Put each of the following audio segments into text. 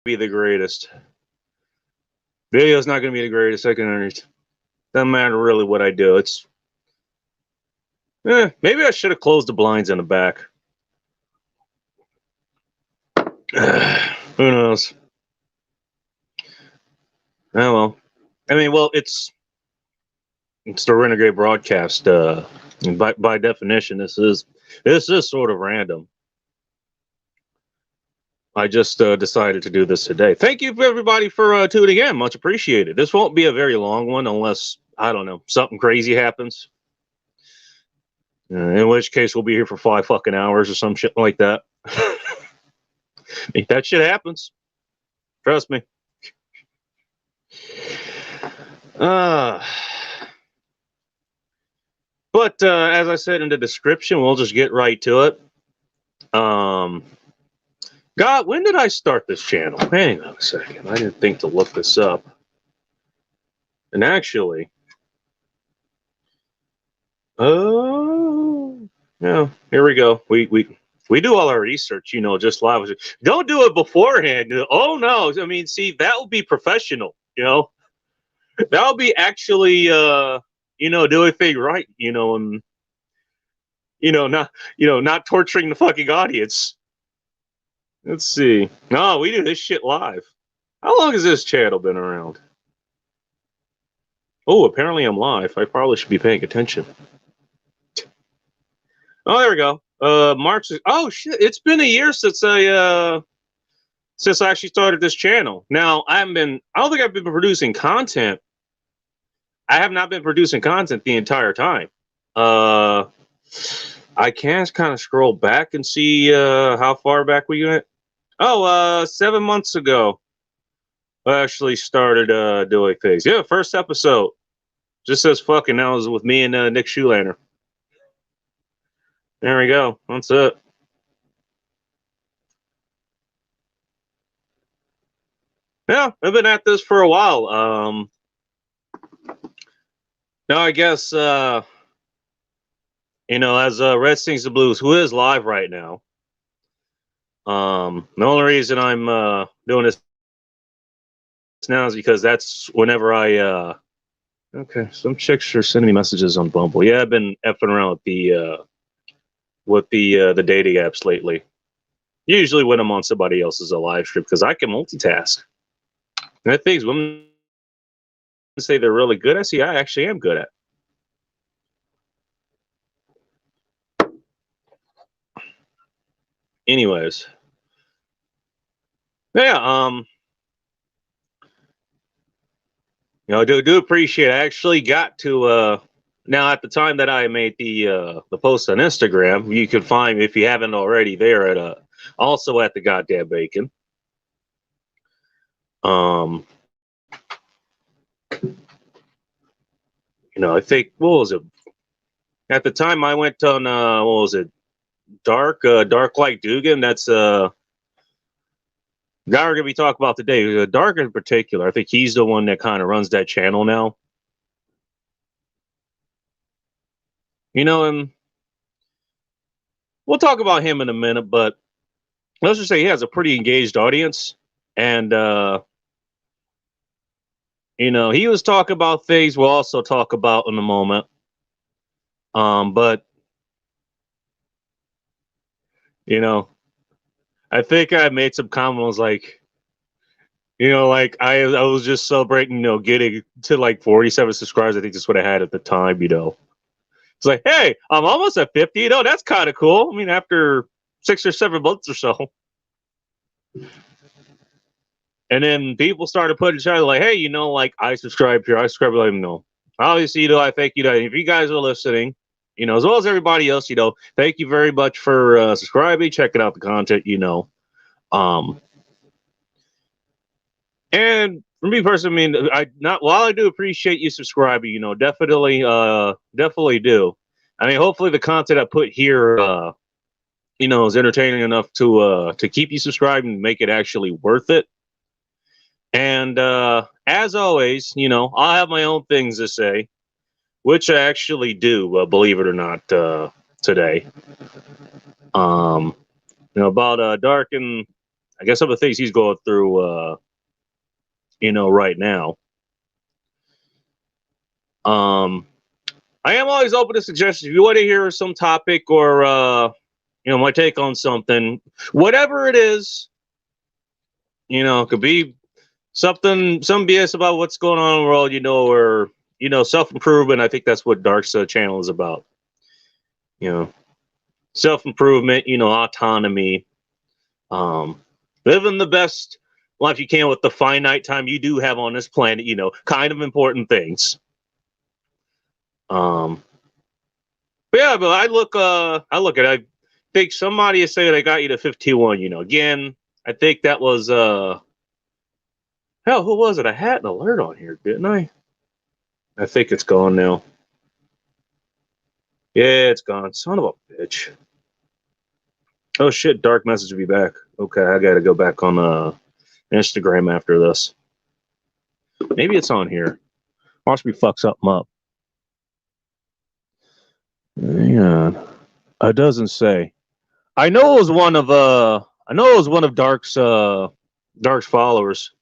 be the greatest. Video's not going to be the greatest. Doesn't matter really what I do. Maybe I should have closed the blinds in the back. Who knows? Oh well. I mean, well, it's the Renegade Broadcast. By definition, this is sort of random. I just decided to do this today. Thank you for everybody for tuning in. Much appreciated. This won't be a very long one unless, I don't know, something crazy happens. In which case, we'll be here for 5 fucking hours or some shit like that. That shit happens. Trust me. But as I said in the description, we'll just get right to it. God, when did I start this channel? Hang on a second. I didn't think to look this up. And actually, yeah, here we go. We do all our research, just live. Don't do it beforehand. Oh no, I mean, see, that would be professional, That would be actually, doing things right, and not torturing the fucking audience. Let's see. No, we do this shit live. How long has this channel been around? Oh, apparently I'm live. I probably should be paying attention. Oh, there we go. Mark's. Oh shit! It's been a year since I actually started this channel. Now I don't think I've been producing content. I have not been producing content the entire time. I can kind of scroll back and see how far back we went. Oh, 7 months ago, I actually started doing things. Yeah, first episode. Just says fucking now is with me and Nick Shoelander. There we go. That's it. Yeah, I've been at this for a while. Now I guess as Red Sings the Blues, who is live right now. The only reason I'm doing this now is because that's whenever I okay, some chicks are sending me messages on Bumble. Yeah, I've been effing around with the dating apps lately. Usually when I'm on somebody else's live stream because I can multitask. And I think women say they're really good at. See, I actually am good at. Anyways, yeah, I do appreciate. I actually got to now at the time that I made the post on Instagram, you can find me if you haven't already there at also at the goddamn bacon. I think what was it? At the time I went on what was it? Dark Light Dugan. That's guy we're gonna be talking about today. Dark in particular. I think he's the one that kind of runs that channel now. And we'll talk about him in a minute, but let's just say he has a pretty engaged audience, and he was talking about things we'll also talk about in a moment. But I think I made some comments like, like I was just celebrating, getting to like 47 subscribers. I think that's what I had at the time, It's like, hey, I'm almost at 50. That's kind of cool. I mean, after 6 or 7 months or so. And then people started putting each other like, hey, like I subscribe here. I subscribe. Let them know. Obviously, I thank you. If you guys are listening, as well as everybody else, thank you very much for subscribing, checking out the content, And for me personally, I mean, while I do appreciate you subscribing, definitely do. I mean, hopefully the content I put here, is entertaining enough to keep you subscribed and make it actually worth it. And as always, I'll have my own things to say, which I actually do, believe it or not, today. About Dark and I guess some of the things he's going through, right now. I am always open to suggestions. If you want to hear some topic or, my take on something, whatever it is, it could be something, some BS about what's going on in the world, or, self-improvement. I think that's what Dark's channel is about. Self-improvement, autonomy, living the best life you can with the finite time you do have on this planet, kind of important things. But yeah, but I look at it, I think somebody is saying I got you to 51, again, I think that was, hell, who was it? I had an alert on here, didn't I? I think it's gone now. Yeah, it's gone. Son of a bitch. Oh shit, Dark messaged me back. Okay, I gotta go back on Instagram after this. Maybe it's on here. Watch me fuck something up. Hang on. It doesn't say. I know it was one of Dark's followers.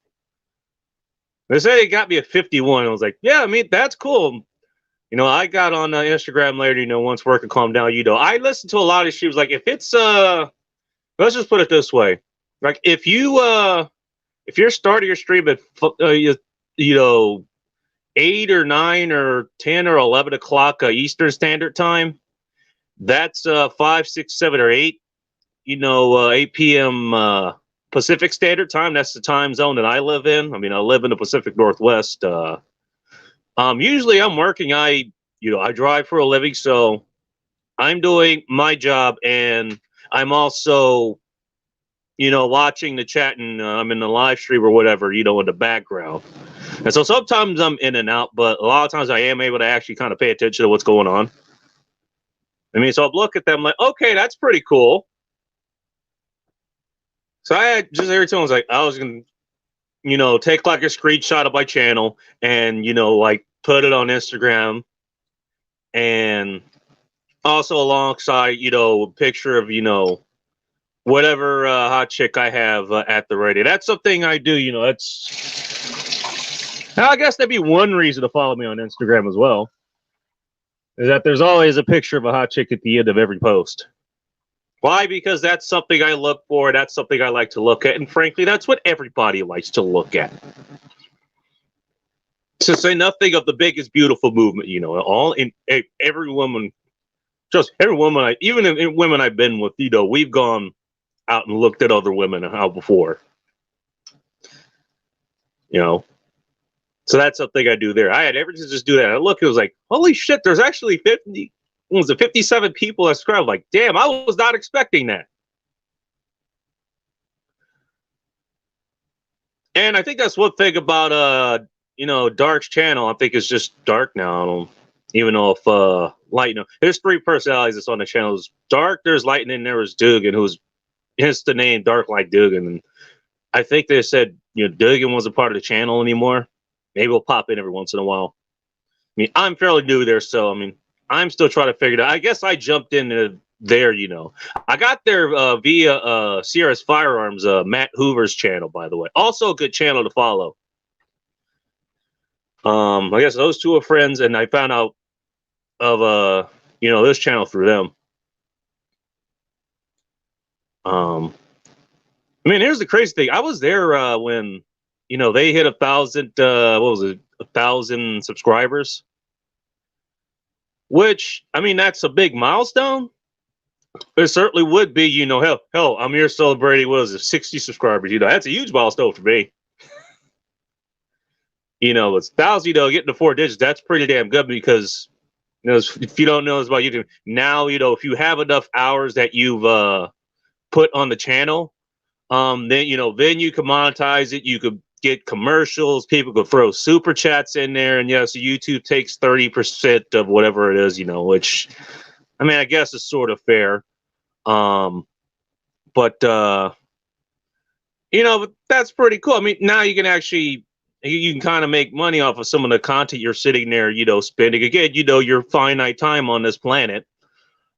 They say he got me at 51. I was like, yeah, I mean, that's cool. I got on Instagram later, once work had calmed down, I listened to a lot of shit. Like, if it's, let's just put it this way. Like, if you're starting your stream at, 8 or 9 or 10 or 11 o'clock Eastern Standard Time, that's 5, 6, 7, or 8, 8 p.m. Pacific Standard Time. That's the time zone that I live in. I mean, I live in the Pacific Northwest. Usually I'm working. I drive for a living, so I'm doing my job, and I'm also, watching the chat, and I'm in the live stream or whatever, in the background. And so sometimes I'm in and out, but a lot of times I am able to actually kind of pay attention to what's going on. I mean, so I'll look at them like, okay, that's pretty cool. So I had just every time I was going to, take like a screenshot of my channel and, like put it on Instagram, and also alongside, a picture of, whatever hot chick I have at the radio. That's something I do, I guess that'd be one reason to follow me on Instagram as well, is that there's always a picture of a hot chick at the end of every post. Why? Because that's something I look for. That's something I like to look at. And frankly, that's what everybody likes to look at. To say nothing of the biggest, beautiful movement, every woman, just every woman, even in women I've been with, we've gone out and looked at other women out before. So that's something I do there. I had everything to just do that. I look, it was like, holy shit, there's actually 57 people that subscribed. Like, damn, I was not expecting that. And I think that's one thing about Dark's channel. I think it's just Dark now. I don't even know if Light. There's 3 personalities that's on the channel. There's Dark, there's Light, and then there was Dugan, who's hence the name Dark Light Dugan. And I think they said Dugan wasn't part of the channel anymore. Maybe we'll pop in every once in a while. I mean, I'm fairly new there, so I mean, I'm still trying to figure it out. I guess I jumped into there, I got there via Sierra's Firearms, Matt Hoover's channel, by the way. Also a good channel to follow. I guess those 2 are friends, and I found out of this channel through them. I mean, here's the crazy thing. I was there when they hit 1,000. What was it? 1,000 subscribers. Which, I mean, that's a big milestone. It certainly would be, hell, I'm here celebrating, what is it, 60 subscribers. That's a huge milestone for me. It's 1,000, getting to 4 digits, that's pretty damn good, because, if you don't know about YouTube, now, if you have enough hours that you've put on the channel, then you can monetize it. You could get commercials. People could throw super chats in there, and so YouTube takes 30% of whatever it is, which, I mean, I guess is sort of fair. But but that's pretty cool. I mean, now you can actually, you can kind of make money off of some of the content you're sitting there, spending. Again, your finite time on this planet.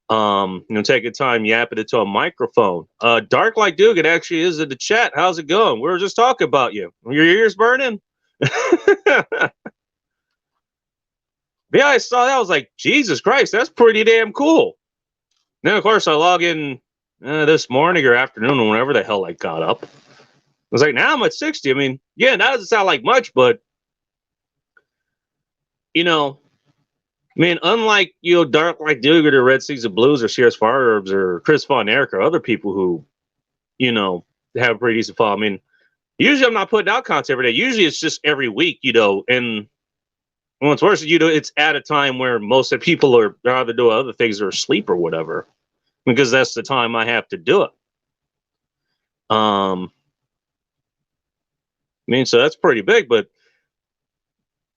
Taking time yapping into a microphone. Dark Light Dugan actually is in the chat. How's it going? We were just talking about you. Your ears burning? Yeah, I saw that. I was like, Jesus Christ, that's pretty damn cool. Then, of course, I log in this morning or afternoon or whenever the hell I got up. I was like, now I'm at 60. I mean, yeah, that doesn't sound like much, but, unlike, Dark Light Dugan or Red Seas of Blues or Sierra's Fireherbs or Chris Von Erich or other people who, have a pretty decent follow. I mean, usually I'm not putting out content every day. Usually it's just every week, and what's worse, it's at a time where most of the people are either doing other things or asleep or whatever, because that's the time I have to do it. So that's pretty big, but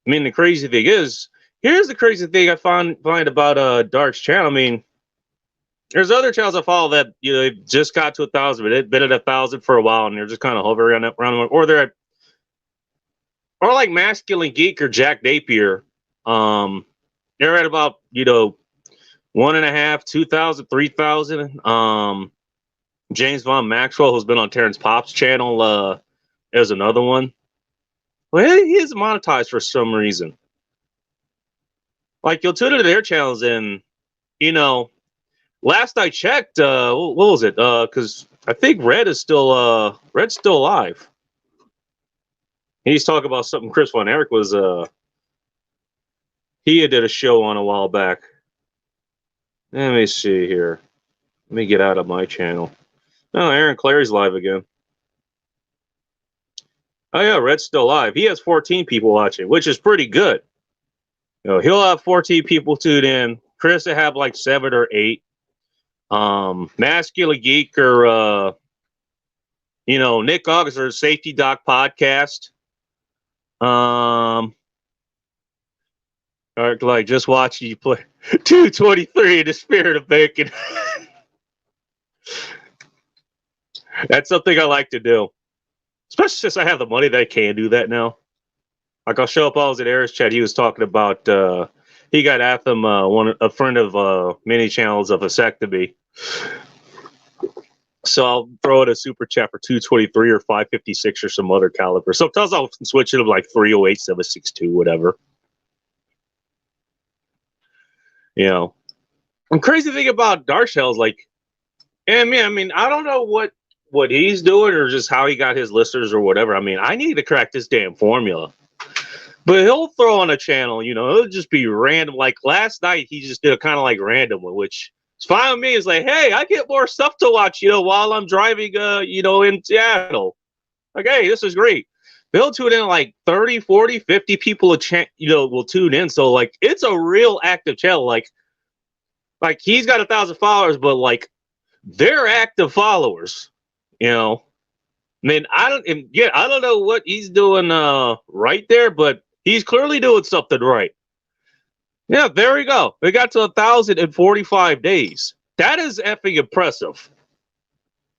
the crazy thing is, here's the crazy thing I find about Dark's channel. There's other channels I follow that they've just got to 1,000, but they've been at 1,000 for a while, and they're just kind of hovering around, or they're at, or like Masculine Geek or Jack Napier. They're at about 1.5, 2,000, 3,000. James Von Maxwell, who's been on Terrence Pop's channel, there's another one. Well, he is monetized for some reason. Like, you'll tune into their channels, and last I checked, what was it? Because I think Red's still alive. He's talking about something Chris Von Erich was he did a show on a while back. Let me see here. Let me get out of my channel. Oh, Aaron Clary's live again. Oh yeah, Red's still live. He has 14 people watching, which is pretty good. He'll have 14 people tuned in. Chris will have like 7 or 8. Masculine Geek or Nick August or Safety Doc Podcast. Like just watching you play 223 in the spirit of bacon. That's something I like to do, especially since I have the money that I can do that now. Like, I'll show up. I was at Eric's chat. He was talking about he got Atham, a friend of many channels of vasectomy. So I'll throw in a super chat for 223 or 556 or some other caliber. Sometimes I'll switch it to like 308, 762, whatever. And crazy thing about Dark Shell is like, I don't know what he's doing or just how he got his listeners or whatever. I need to crack this damn formula. But he'll throw on a channel, it'll just be random. Like last night, he just did a kind of like random one, which is fine with me. It's like, hey, I get more stuff to watch, while I'm driving, in Seattle. Like, hey, this is great. They'll tune in like 30, 40, 50 people, will tune in. So like, it's a real active channel. Like he's got 1,000 followers, but like they're active followers, I don't know what he's doing right there, but he's clearly doing something right. Yeah, there we go. We got to 1,045 days. That is effing impressive.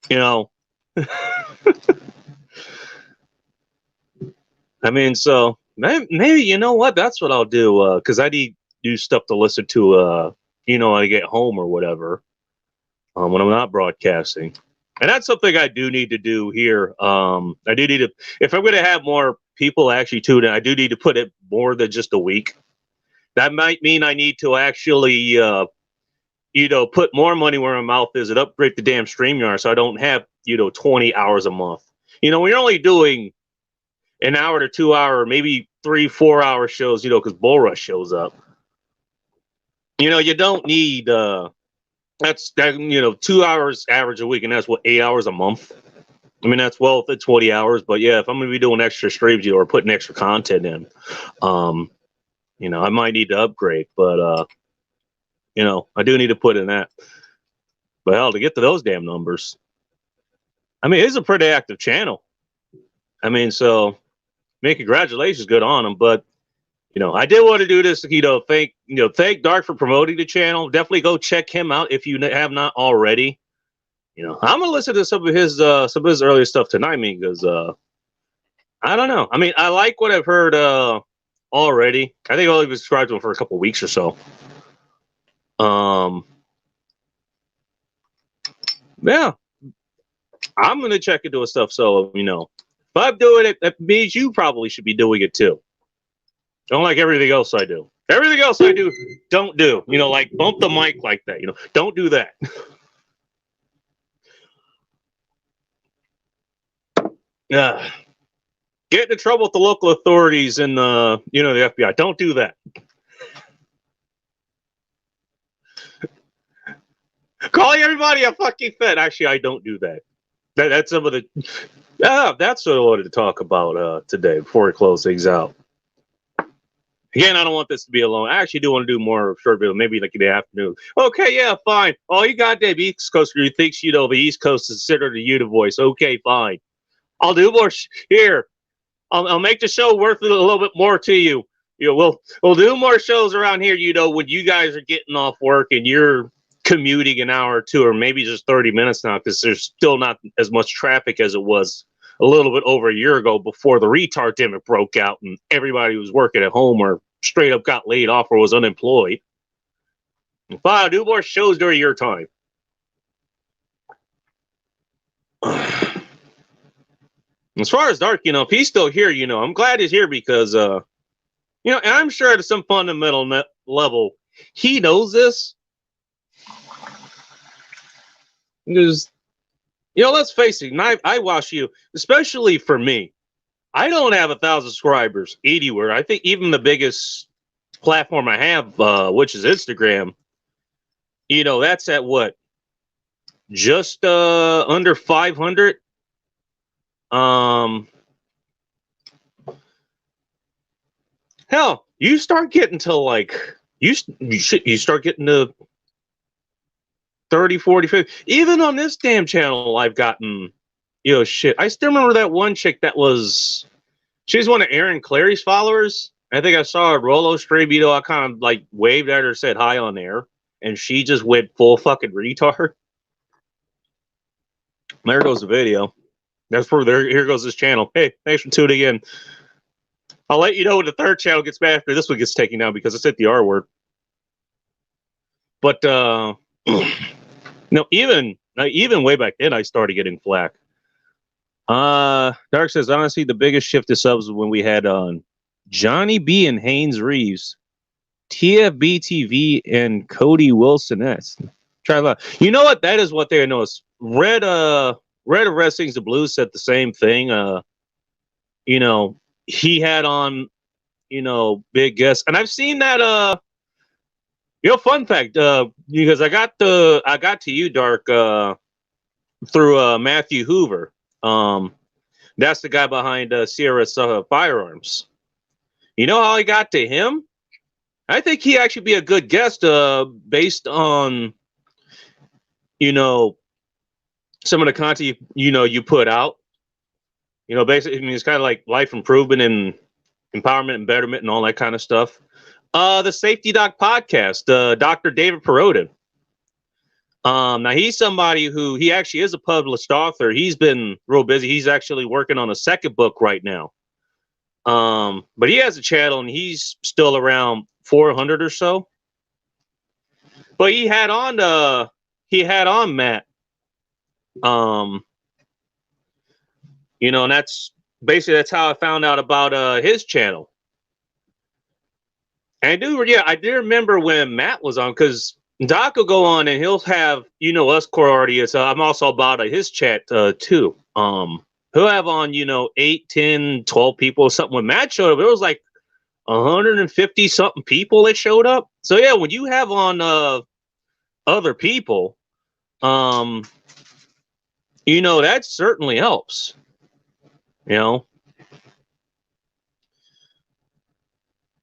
So maybe you know what? That's what I'll do. Because I need new stuff to listen to. When I get home or whatever. When I'm not broadcasting. And that's something I do need to do here. I do need to, if I'm going to have more people actually tune in, I do need to put it more than just a week. That might mean I need to actually, put more money where my mouth is and upgrade the damn StreamYard so I don't have, 20 hours a month. When you're only doing an hour to 2 hour, maybe 3-4 hour shows, because Bull Rush shows up. You don't need, that's 2 hours average a week, and that's what 8 hours a month. That's well within 20 hours. But yeah, if I'm going to be doing extra streams, or putting extra content in, I might need to upgrade. But I do need to put in that. But hell, to get to those damn numbers, it's a pretty active channel. So, congratulations, good on them. But I did want to do this. Thank Dark for promoting the channel. Definitely go check him out if you have not already. I'm gonna listen to some of his earlier stuff tonight. Because I don't know. I like what I've heard already. I think I'll even subscribe to him for a couple weeks or so. Yeah, I'm gonna check into his stuff. So if I'm doing it, that means you probably should be doing it too. Don't like everything else I do. Everything else I do, don't do. Like bump the mic like that. Don't do that. Get into trouble with the local authorities and the FBI. Don't do that. Calling everybody a fucking fed. Actually, I don't do that. That's some of the. That's what I wanted to talk about today before we close things out. Again, I don't want this to be alone. I actually do want to do more short video, maybe like in the afternoon. Okay, yeah, fine. Oh, you goddamn East Coaster who thinks the East Coast is considered a Utah voice. Okay, fine. I'll do more here. I'll make the show worth a little bit more to you. We'll do more shows around here. When you guys are getting off work and you're commuting an hour or two, or maybe just 30 minutes now, because there's still not as much traffic as it was a little bit over a year ago before the retard demic broke out and everybody was working at home or straight up got laid off or was unemployed. Fine, do more shows during your time. As far as Dark, if he's still here, I'm glad he's here because, and I'm sure at some fundamental level, he knows this. Because, let's face it, I watch you, especially for me. I don't have 1,000 subscribers anywhere. I think even the biggest platform I have, which is Instagram, that's at what? Just under 500. Hell, you start getting to like you start getting to 30, 40, 50. Even on this damn channel, I've gotten shit. I still remember that one chick she's one of Aaron Clary's followers. I think I saw a Rolo stream, I kind of like waved at her, said hi on air, and she just went full fucking retard. There goes the video. That's for there. Here goes this channel. Hey, thanks for tuning in. I'll let you know when the third channel gets back after this one gets taken down because it's at the R word. But even way back then, I started getting flack. Dark says, honestly, the biggest shift to subs was when we had on Johnny B and Haynes Reeves, TFB TV, and Cody Wilson. Try that. You know what? That is what they know. Red of Red Sings the Blues said the same thing. He had on, big guests, and I've seen that. Fun fact. Because I got to you, Dark, through Matthew Hoover. That's the guy behind Sierra Firearms. You know how I got to him? I think he actually be a good guest, based on, some of the content you put out. Basically, it's kind of like life improvement and empowerment and betterment and all that kind of stuff. The Safety Doc podcast, Dr. David Perotin. Now he's somebody who he actually is a published author. He's been real busy. He's actually working on a second book right now. But he has a channel and he's still around 400 or so. But he had on Matt. And that's how I found out about his channel. And I do remember when Matt was on, because Doc will go on and he'll have, us core audience. I'm also about his chat too. He'll have on, 8, 10, 12 people or something. When Matt showed up, it was like 150 something people that showed up. So yeah, when you have on other people, that certainly helps.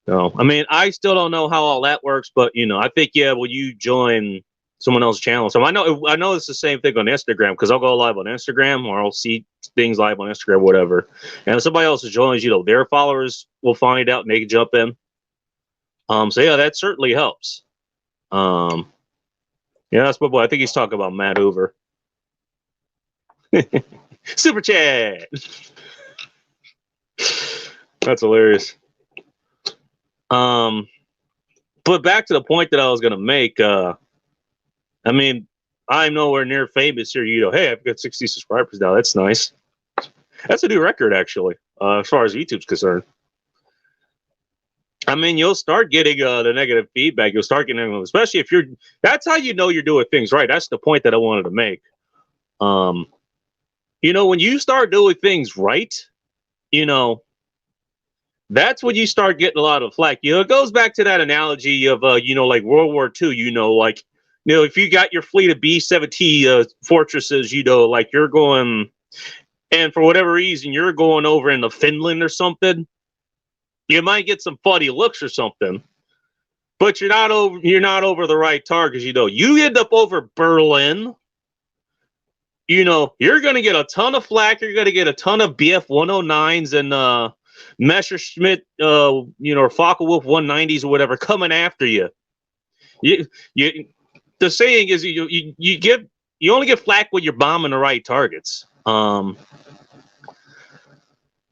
So, I mean, I still don't know how all that works, but I think when you join someone else's channel, so I know it's the same thing on Instagram, because I'll go live on Instagram or I'll see things live on Instagram, whatever. And if somebody else joins, their followers will find out and they can jump in. So yeah, that certainly helps. Yeah, that's my boy. I think he's talking about Matt Hoover. Super chat. That's hilarious. But back to the point that I was going to make. I mean, I'm nowhere near famous here. You know, hey, I've got 60 subscribers now. That's nice. That's a new record, actually, as far as YouTube's concerned. I mean, you'll start getting the negative feedback. You'll start getting, especially if you're. That's how you know you're doing things right. That's the point that I wanted to make. You know, when you start doing things right, you know, that's when you start getting a lot of flack. You know, it goes back to that analogy of, you know, like World War II. You know, like, you know, if you got your fleet of B-17 fortresses, you know, like you're going, and for whatever reason you're going over into Finland or something. You might get some funny looks or something, but you're not over the right targets. You know, you end up over Berlin. You know, you're going to get a ton of flack. You're going to get a ton of BF 109s and Messerschmitt, you know, or Focke-Wulf 190s or whatever coming after you. The saying is you only get flack when you're bombing the right targets.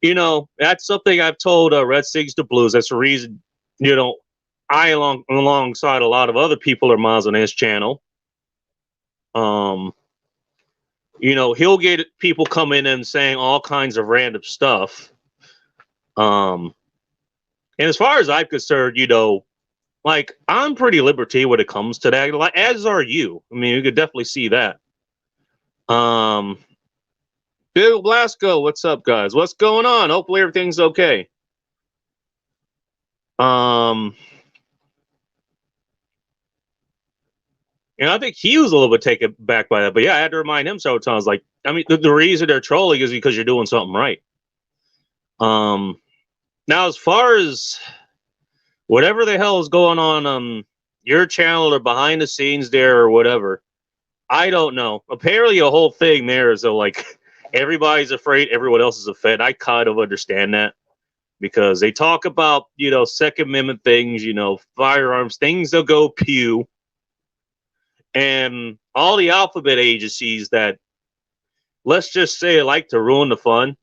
You know, that's something I've told Red Sings to Blues. That's the reason, you know, alongside a lot of other people are Miles on his channel. You know, he'll get people coming in and saying all kinds of random stuff. And as far as I'm concerned, you know, like I'm pretty liberty when it comes to that, like, as are you. I mean, you could definitely see that. Bill Blasco, what's up, guys? What's going on? Hopefully everything's okay. And I think he was a little bit taken back by that. But yeah, I had to remind him several times. Like, I mean, the reason they're trolling is because you're doing something right. Now, as far as whatever the hell is going on your channel or behind the scenes there or whatever, I don't know. Apparently, a whole thing there is like everybody's afraid everyone else is a Fed. I kind of understand that because they talk about, you know, Second Amendment things, you know, firearms, things that go pew, and all the alphabet agencies that, let's just say, like to ruin the fun.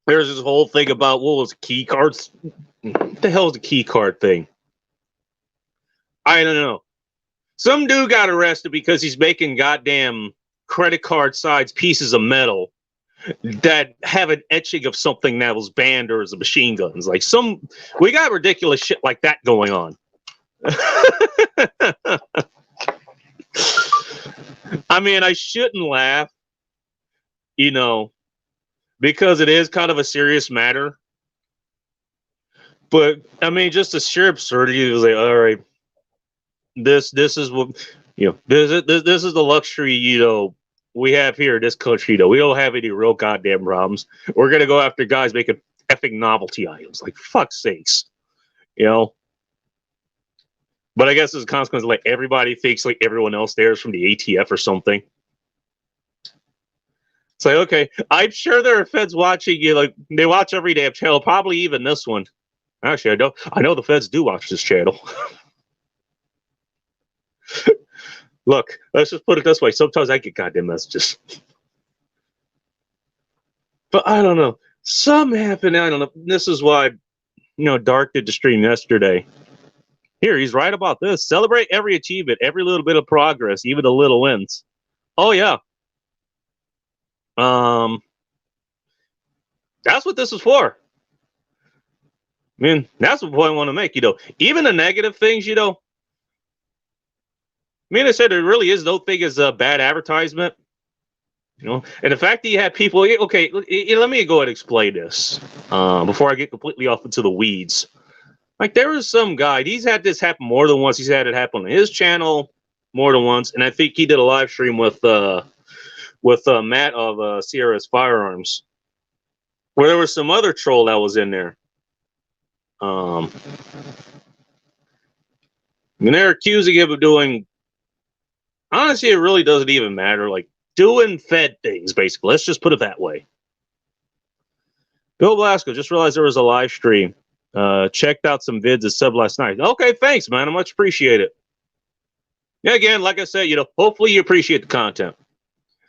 There's this whole thing about, what was key cards? What the hell is the key card thing? I don't know. Some dude got arrested because he's making goddamn credit card size pieces of metal that have an etching of something that was banned or is a machine guns. Like we got ridiculous shit like that going on. I mean, I shouldn't laugh, you know, because it is kind of a serious matter. But I mean, just the sheer absurdity was like, all right, this is what, you know, this is the luxury, you know, we have here in this country. You know, we don't have any real goddamn problems. We're gonna go after guys making effing novelty items. Like, fuck's sakes, you know. But I guess as a consequence, like, everybody thinks like everyone else there is from the ATF or something. It's like, okay, I'm sure there are feds watching you. Like, they watch every damn channel, probably even this one. Actually, I know the feds do watch this channel. Look, let's just put it this way. Sometimes I get goddamn messages. But I don't know. Something happened. I don't know. This is why, you know, Dark did the stream yesterday. Here, he's right about this. Celebrate every achievement, every little bit of progress, even the little wins. Oh, yeah. That's what this is for. I mean, that's the point I want to make, you know. Even the negative things, you know. I mean, I said there really is no thing as a bad advertisement. You know, and the fact that you had people, okay, let me go ahead and explain this before I get completely off into the weeds. Like, there was some guy, he's had this happen more than once. He's had it happen on his channel more than once, and I think he did a live stream with Matt of Sierra's Firearms, where there was some other troll that was in there. And they're accusing him of doing, honestly, it really doesn't even matter, like doing Fed things, basically. Let's just put it that way. Bill Blasco, just realized there was a live stream. Checked out some vids of sub last night. Okay, thanks, man. I much appreciate it. Yeah, again, like I said, you know, hopefully you appreciate the content.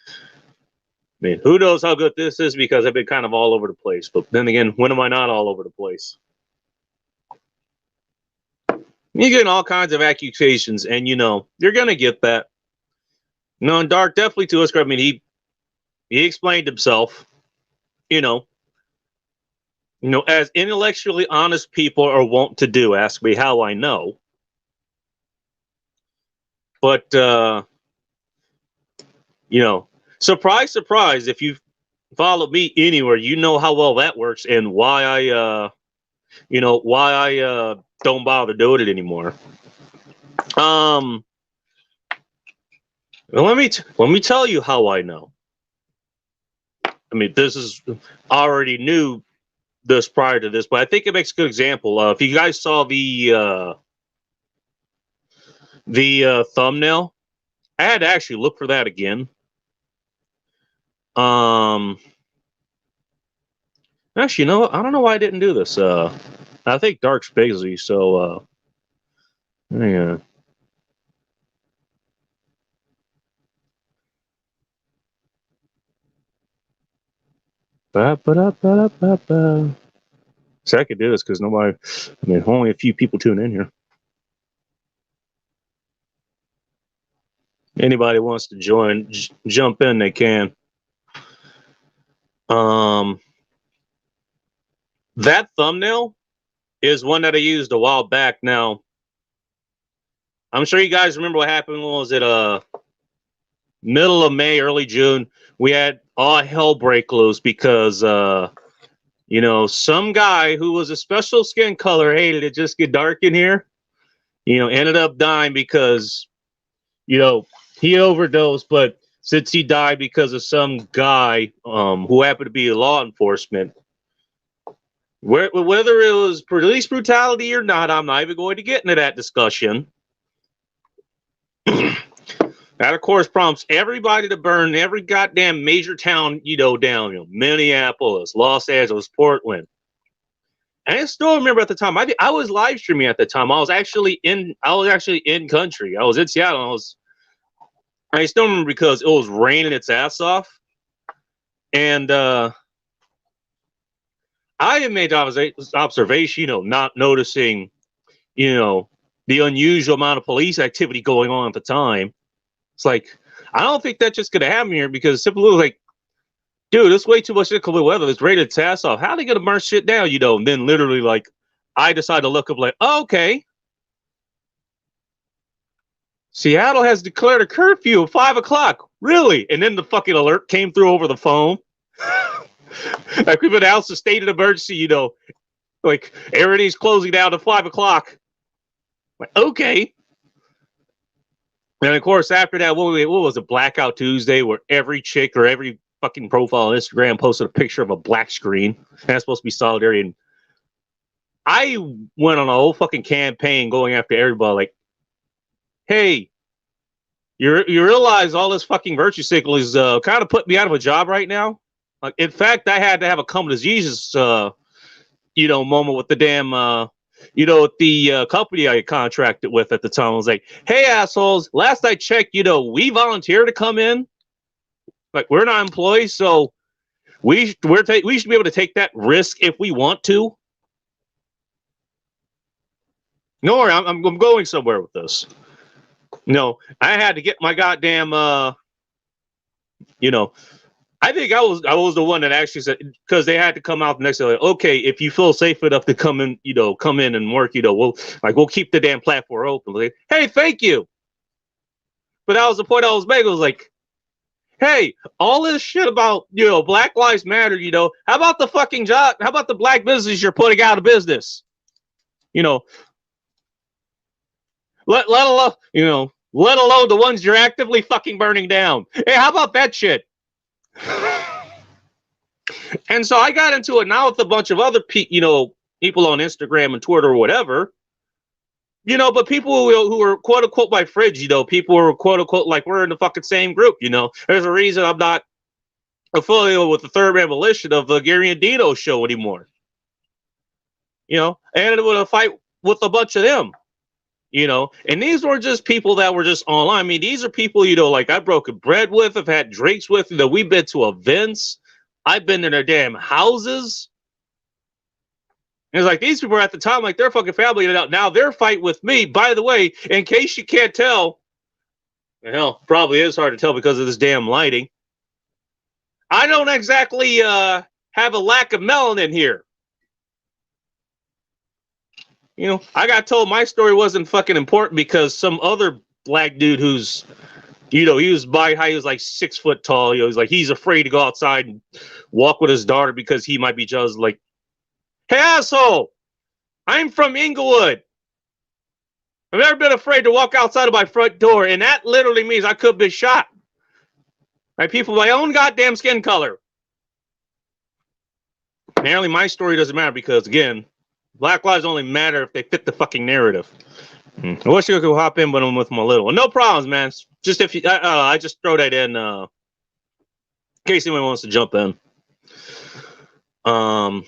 I mean, who knows how good this is, because I've been kind of all over the place. But then again, when am I not all over the place? You're getting all kinds of accusations, and you know, you're going to get that. No, and Dark definitely to us. I mean, he explained himself. You know, as intellectually honest people are wont to do. Ask me how I know. But surprise, surprise. If you've followed me anywhere, you know how well that works and why I don't bother doing it anymore. Let me tell you how I know. I mean, this is already knew this prior to this, but I think it makes a good example. If you guys saw the thumbnail, I had to actually look for that again. Actually, I don't know why I didn't do this. I think Dark's busy, so yeah. Ba-ba-da-ba-da-ba-ba. So I could do this because only a few people tune in here. Anybody wants to join, jump in, they can. That thumbnail is one that I used a while back. Now, I'm sure you guys remember what happened. Was it middle of May, early June? We had all hell break loose because some guy who was a special skin color, hey, did it just get dark in here? Ended up dying because he overdosed, but since he died because of some guy who happened to be law enforcement, whether it was police brutality or not, I'm not even going to get into that discussion. That, of course, prompts everybody to burn every goddamn major town, down, Minneapolis, Los Angeles, Portland. And I still remember at the time, I was live streaming at the time. I was actually in country. I was in Seattle. I still remember because it was raining its ass off. And I had made observation, not noticing, the unusual amount of police activity going on at the time. It's like, I don't think that's just going to happen here because simply like, dude, it's way too much inclement weather. It's rated its ass off. How are they going to burn shit down, And then literally, like, I decided to look up like, oh, okay. Seattle has declared a curfew of 5 o'clock. Really? And then the fucking alert came through over the phone. Like we've announced a state of emergency, like everything's closing down at 5 o'clock. Like, okay. And of course, after that, what was it? Blackout Tuesday, where every chick or every fucking profile on Instagram posted a picture of a black screen. And that's supposed to be solidarity. And I went on a whole fucking campaign going after everybody. Like, hey, you realize all this fucking virtue signal is kind of putting me out of a job right now? Like, in fact, I had to have a come to Jesus, moment with the damn, the company I contracted with at the time. I was like, hey, assholes, last I checked, we volunteer to come in. Like, we're not employees, so we should be able to take that risk if we want to. No worry, I'm going somewhere with this. No, I had to get my goddamn, I think I was the one that actually said, because they had to come out the next day, like, okay, if you feel safe enough to come in and work, we'll keep the damn platform open. Like, hey, thank you. But that was the point I was making. I was like, hey, all this shit about, Black Lives Matter, how about the fucking job? How about the black business you're putting out of business? Let alone the ones you're actively fucking burning down. Hey, how about that shit? And so I got into it now with a bunch of other people on Instagram and Twitter or whatever, but people who are quote unquote my fridge, people who are quote unquote like we're in the fucking same group, there's a reason I'm not affiliated with the Third Man Militia of the Gary and Dino show anymore. I ended up with a fight with a bunch of them, and these were just people that were just online. I mean, these are people, like I've broken bread with, I've had drinks with, we've been to events. I've been in their damn houses. And it's like these people are at the time, like they're fucking family. Now they're fighting with me. By the way, in case you can't tell, Hell, probably is hard to tell because of this damn lighting. I don't exactly have a lack of melanin here. You know, I got told my story wasn't fucking important because some other black dude who's, you know, he was by high, he was like 6 foot tall. You know, he's like, he's afraid to go outside and walk with his daughter because he might be jealous. Like, hey, asshole, I'm from Inglewood. I've never been afraid to walk outside of my front door, and that literally means I could be shot by people of my own goddamn skin color. Apparently, my story doesn't matter because, again, Black lives only matter if they fit the fucking narrative. I wish you could hop in with my little one. No problems, man. Just if you, I just throw that in case anyone wants to jump in. But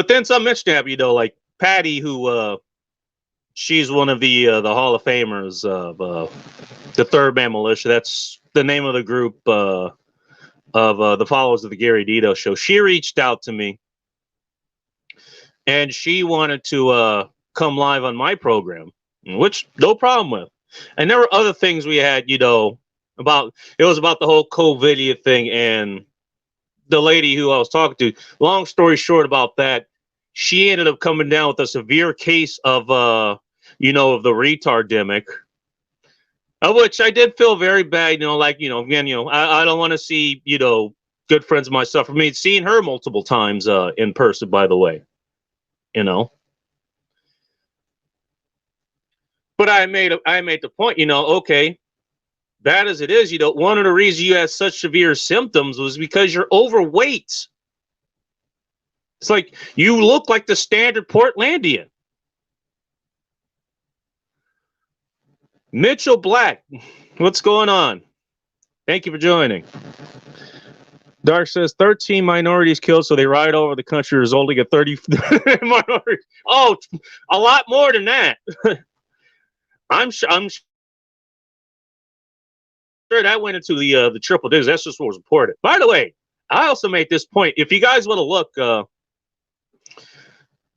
then some interesting happened, you know, like Patty, who she's one of the Hall of Famers of the Third Man Militia. That's the name of the group of the followers of the Gary Dito show. She reached out to me, and she wanted to come live on my program, which no problem with. And there were other things we had, you know, about it was about the whole COVID thing and the lady who I was talking to. Long story short about that, she ended up coming down with a severe case of you know, of the retard gimmick. Which I did feel very bad, you know, like, you know, again, you know, I don't want to see, you know, good friends of mine suffer. I mean, seeing her multiple times in person, by the way, you know. But I made the point, you know, okay, bad as it is, you know, one of the reasons you had such severe symptoms was because you're overweight. It's like you look like the standard Portlandian. Mitchell Black, what's going on? Thank you for joining. Dark says 13 minorities killed, so they ride over the country, resulting in 30 minorities. Oh, a lot more than that. I'm sure that went into the triple digits. That's just what was reported. By the way, I also made this point. If you guys want to look,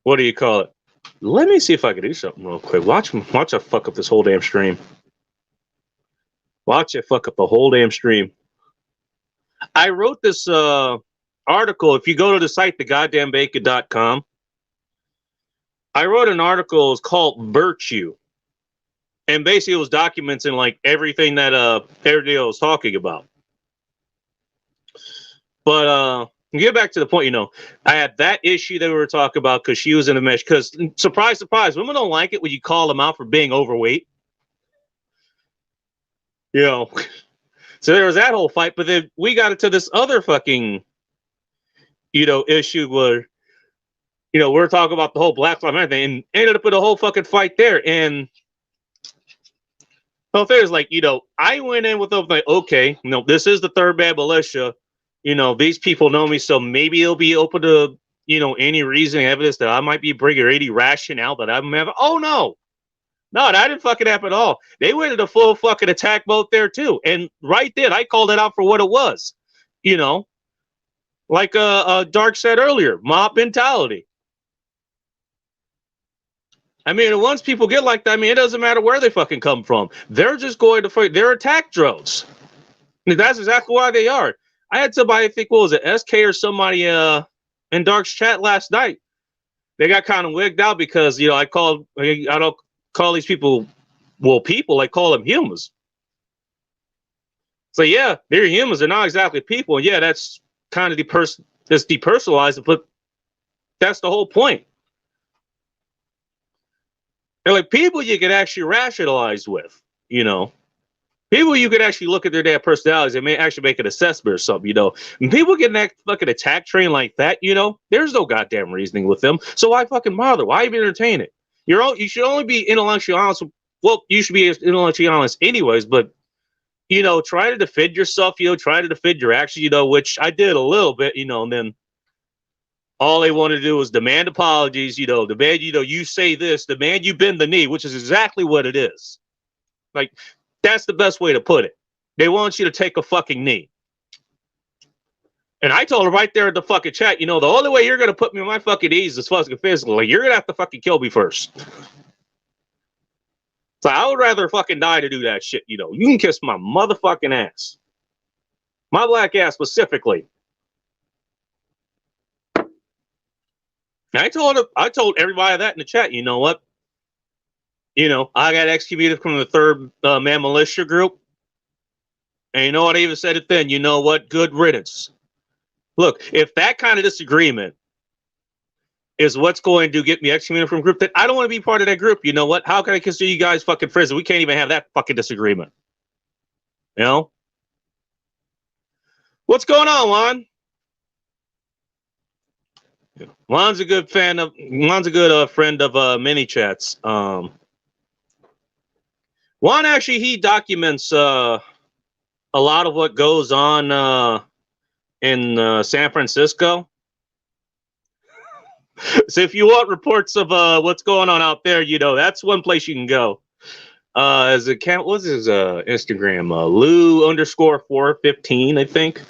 what do you call it? Let me see if I can do something real quick. Watch I fuck up this whole damn stream. Watch it fuck up the whole damn stream. I wrote this article. If you go to the site, thegoddamnbacon.com, I wrote an article. It's called Virtue. And basically it was documenting like everything that everybody was talking about. But get back to the point, you know, I had that issue that we were talking about because she was in a mesh. Because surprise, surprise, women don't like it when you call them out for being overweight. You know, so there was that whole fight. But then we got into this other fucking, you know, issue where, you know, we're talking about the whole Black Lives Matter thing and ended up with a whole fucking fight there. And well, there's like, you know, I went in with like, okay, you know, this is the Third Man Militia. You know, these people know me, so maybe they'll be open to, you know, any reason, evidence that I might be bringing or any rationale that I'm having. Oh, no, that didn't fucking happen at all. They went into full fucking attack mode there, too. And right then, I called it out for what it was. You know, like Dark said earlier, mob mentality. I mean, once people get like that, I mean, it doesn't matter where they fucking come from. They're just going to fight. They're attack drones. And that's exactly why they are. I had somebody, I think, what was it, SK or somebody in Dark's chat last night. They got kind of wigged out because, you know, I don't call these people, well, people, I call them humans. So, yeah, they're humans. They're not exactly people. And, yeah, that's kind of that's depersonalized, but that's the whole point. They're like people you could actually rationalize with, you know. People you could actually look at their damn personalities and may actually make an assessment or something, you know. And people get in that fucking attack train like that, you know, there's no goddamn reasoning with them. So why fucking bother? Why even entertain it? You should only be intellectually honest. Well, you should be intellectually honest anyways, but, you know, try to defend yourself, you know, try to defend your actions, you know, which I did a little bit, you know, and then all they want to do is demand apologies, you know, demand, you know, you say this, demand you bend the knee, which is exactly what it is. Like, that's the best way to put it. They want you to take a fucking knee. And I told her right there in the fucking chat, you know, the only way you're going to put me on my fucking knees is fucking physical. Like, you're going to have to fucking kill me first. So I would rather fucking die to do that shit, you know. You can kiss my motherfucking ass. My black ass specifically. I told everybody that in the chat. You know what? You know, I got excommunicated from the third man militia group. And you know what? I even said it then. You know what? Good riddance. Look, if that kind of disagreement is what's going to get me excommunicated from a group, that I don't want to be part of that group. You know what? How can I consider you guys fucking friends? We can't even have that fucking disagreement. You know? What's going on, Juan? Juan's a good friend of mini chats. Juan actually he documents a lot of what goes on in San Francisco. So if you want reports of what's going on out there, you know that's one place you can go. His account, what's his Instagram? Lou_415, I think.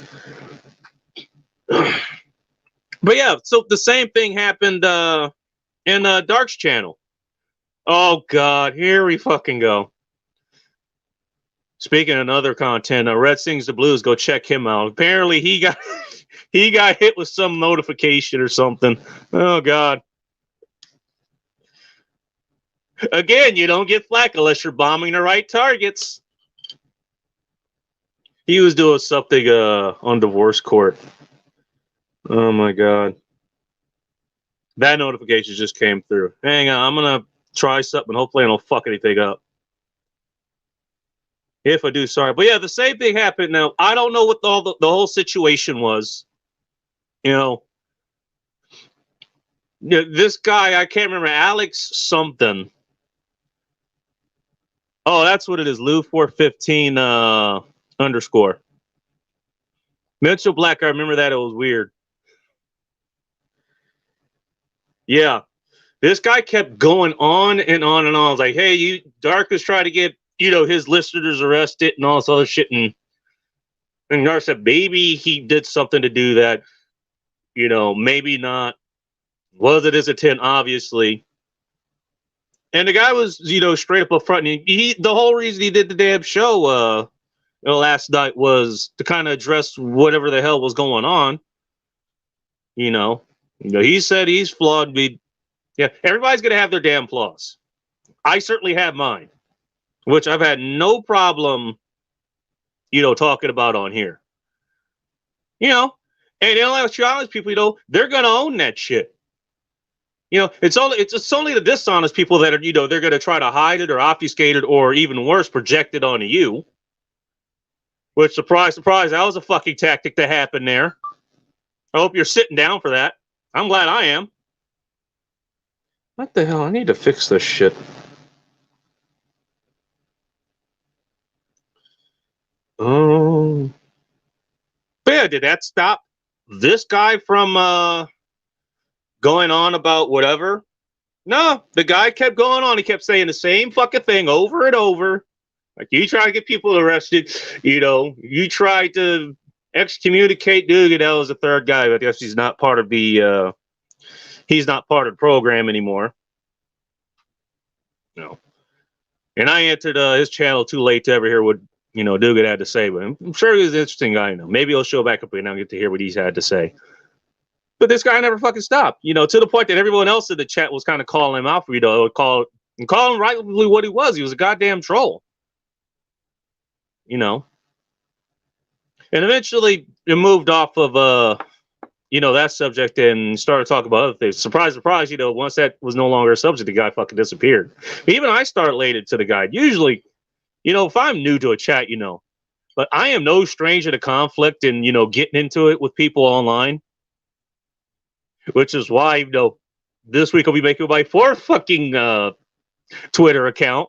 But yeah, so the same thing happened in Dark's channel. Oh God, here we fucking go. Speaking of other content, Red Sings the Blues, go check him out. Apparently he got he got hit with some notification or something. Oh God. Again, you don't get flack unless you're bombing the right targets. He was doing something on divorce court. Oh my God. That notification just came through. Hang on, I'm gonna try something. Hopefully I don't fuck anything up. If I do, sorry. But yeah, the same thing happened. Now, I don't know what the whole situation was. You know, this guy, I can't remember, Alex something. Oh, that's what it is. Lou415 underscore. Mitchell Black, I remember that. It was weird. Yeah. This guy kept going on and on and on. I was like, hey, Dark is trying to get, you know, his listeners arrested and all this other shit. And Dark said, maybe he did something to do that. You know, maybe not. Was it his intent? Obviously. And the guy was, you know, straight up front. And the whole reason he did the damn show last night was to kind of address whatever the hell was going on. You know, he said he's flawed. Yeah, everybody's going to have their damn flaws. I certainly have mine, which I've had no problem, you know, talking about on here. You know, and honest people, you know, they're going to own that shit. You know, it's only the dishonest people that are, you know, they're going to try to hide it or obfuscate it or even worse, project it onto you. Which, surprise, surprise, that was a fucking tactic that happened there. I hope you're sitting down for that. I'm glad I am. What the hell? I need to fix this shit. Oh. But yeah, did that stop this guy from going on about whatever? No, the guy kept going on. He kept saying the same fucking thing over and over. Like, you try to get people arrested, you know, you try to excommunicate Dugan. That was the third guy, but I guess he's not part of the program anymore. No. And I entered his channel too late to ever hear what, you know, Dugan had to say, but I'm sure he was an interesting guy. You know, maybe he'll show back up and I'll get to hear what he's had to say. But this guy never fucking stopped, you know, to the point that everyone else in the chat was kind of calling him out for, you know, call him rightly what he was. He was a goddamn troll. You know, and eventually it moved off of you know, that subject and started talking about other things. Surprise, surprise, you know, once that was no longer a subject, the guy fucking disappeared. Even I started related to the guy. Usually, you know, if I'm new to a chat, you know, but I am no stranger to conflict and, you know, getting into it with people online, which is why, you know, this week I'll be making my fourth fucking Twitter account.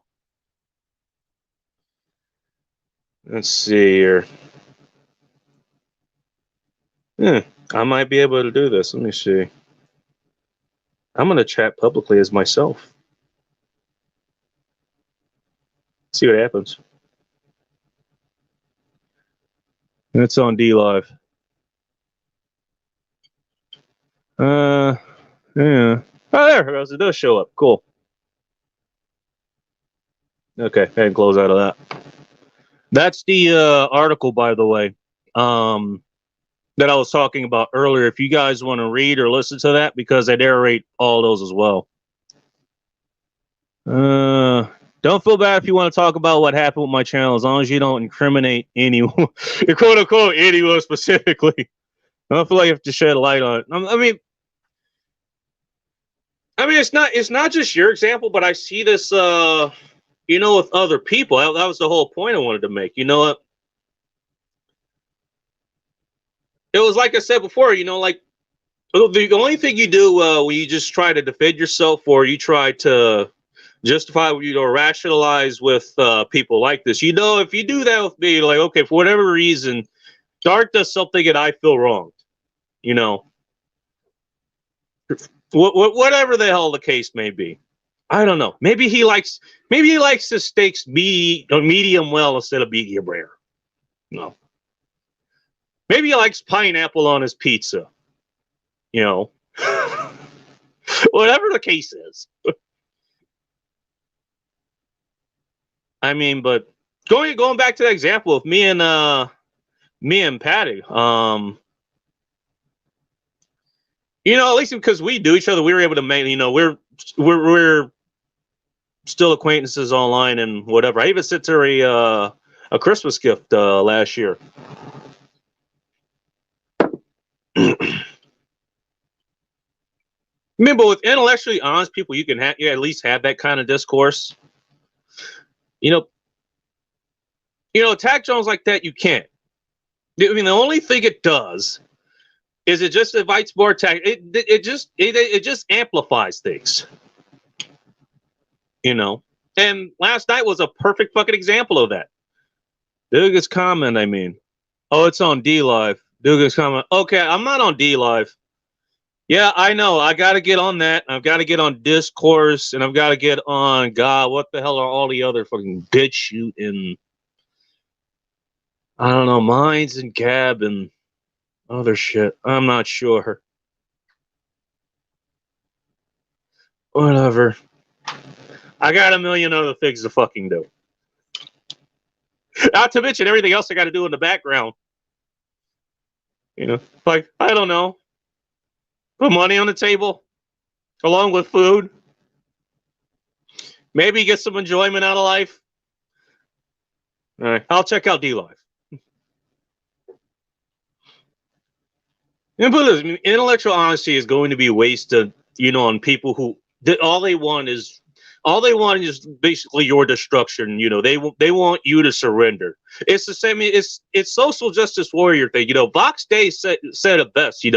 Let's see here. I might be able to do this. Let me see. I'm going to chat publicly as myself. See what happens. It's on D Live. Yeah. Oh, there it goes. It does show up. Cool. Okay, go ahead and close out of that. That's the article, by the way, that I was talking about earlier. If you guys want to read or listen to that, because I narrate all those as well. Don't feel bad if you want to talk about what happened with my channel, as long as you don't incriminate anyone, quote unquote, anyone specifically. I don't feel like you have to shed light on it. I mean, it's not just your example, but I see this, with other people. That was the whole point I wanted to make. You know what? It was like I said before. Like the only thing you do when you just try to defend yourself, or you try to justify, rationalize with people like this. If you do that with me, like, okay, for whatever reason, Dark does something and I feel wronged. Whatever the hell the case may be. I don't know. Maybe he likes his steaks medium well instead of medium rare. No. Maybe he likes pineapple on his pizza. Whatever the case is. I mean, but going back to the example of me and Patty, at least because we do each other, we were able to make, we're still acquaintances online and whatever. I even sent her a Christmas gift last year. But with intellectually honest people, you can at least have that kind of discourse. Attack Jones like that, you can't. I mean, the only thing it does is it just invites more attack. It just amplifies things. And last night was a perfect fucking example of that. Dugan's comment, oh, it's on D Live. Dugan's comment. Okay, I'm not on D Live. Yeah, I know. I got to get on that. I've got to get on Discourse, and I've got to get on, God, what the hell are all the other fucking BitChute and, I don't know, Minds and Gab and other shit. I'm not sure. Whatever. I got a million other things to fucking do. Not to mention everything else I got to do in the background. Like, I don't know. Put money on the table, along with food. Maybe get some enjoyment out of life. All right, I'll check out D Live. Intellectual honesty is going to be wasted, on people who all they want is basically your destruction. They want you to surrender. It's the same. It's social justice warrior thing. Box Day said it best. He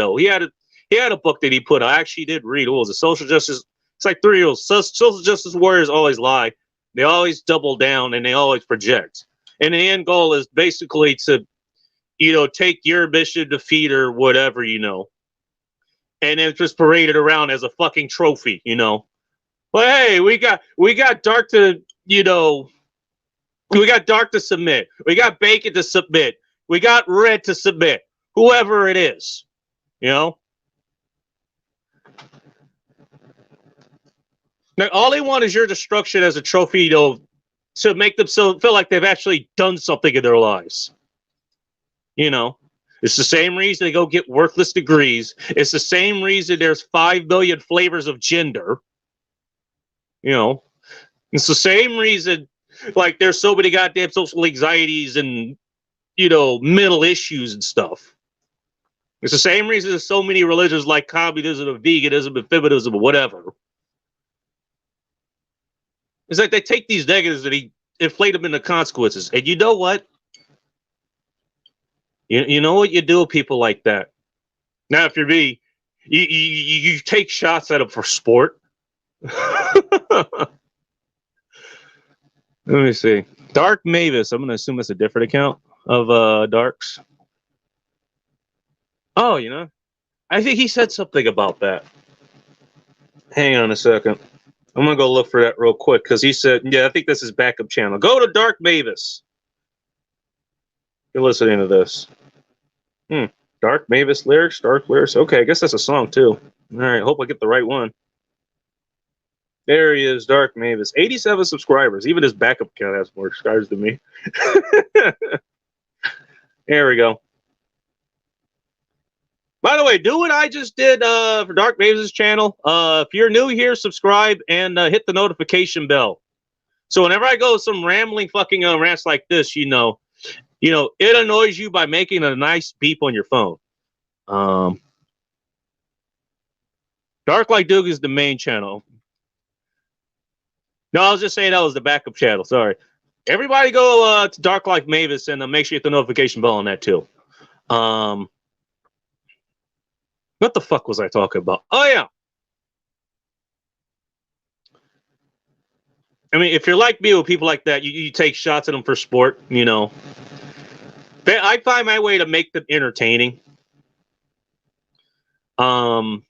had a book that he put. I actually did read. What was it? Social justice. It's like 3 years. Social justice warriors always lie. They always double down and they always project. And the end goal is basically to, take your mission, defeat or whatever, and then just parade it around as a fucking trophy, But hey, we got Dark to, we got Dark to submit. We got Bacon to submit. We got Red to submit. Whoever it is, Now, all they want is your destruction as a trophy, to make them feel like they've actually done something in their lives. It's the same reason they go get worthless degrees. It's the same reason there's 5 billion flavors of gender. It's the same reason, like, there's so many goddamn social anxieties and, mental issues and stuff. It's the same reason there's so many religions like communism and veganism and feminism or whatever. It's like they take these negatives and inflate them into consequences. And you know what? You know what you do with people like that? Now, if you're me, you take shots at them for sport. Let me see. Dark Mavis. I'm going to assume it's a different account of Dark's. Oh, I think he said something about that. Hang on a second. I'm going to go look for that real quick because he said, yeah, I think this is backup channel. Go to Dark Mavis. You're listening to this. Dark Mavis lyrics, Dark lyrics. Okay, I guess that's a song too. All right, hope I get the right one. There he is, Dark Mavis. 87 subscribers. Even his backup account has more subscribers than me. There we go. By the way, do what I just did for Dark Mavis' channel. If you're new here, subscribe and hit the notification bell. So whenever I go some rambling fucking rants like this, you know, it annoys you by making a nice beep on your phone. Dark Light Dugan is the main channel. No, I was just saying that was the backup channel. Sorry. Everybody go to Dark Light Mavis and make sure you hit the notification bell on that too. What the fuck was I talking about? Oh, yeah. I mean, if you're like me with people like that, you take shots at them for sport, you know. I find my way to make them entertaining. And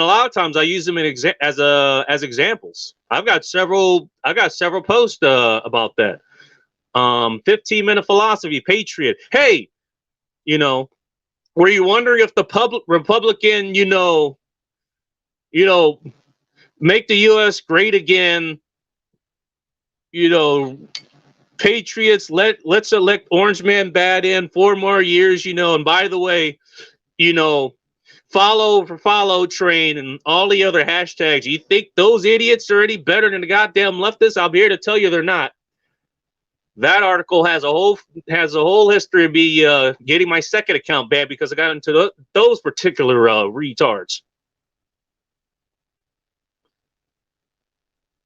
a lot of times I use them as examples. I've got several posts about that. 15-minute philosophy, Patriot. Hey, you know, were you wondering if the Republican, make the U.S. great again? Patriots, let's elect Orange Man Bad in 4 more years, and by the way, follow train and all the other hashtags. You think those idiots are any better than the goddamn leftists? I'm here to tell you they're not. That article has a whole history of me getting my second account banned because I got into those particular retards.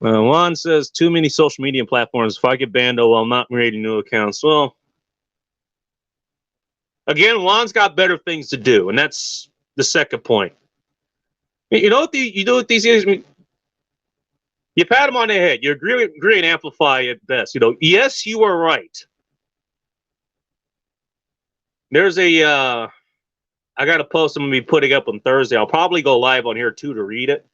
Juan says too many social media platforms. If I get banned, I'm not creating new accounts. Well, again, Juan's got better things to do, and that's the second point. You know what you do with these idiots? You pat them on the head. You agree and amplify at best. Yes, you are right. There's I got a post I'm going to be putting up on Thursday. I'll probably go live on here, too, to read it.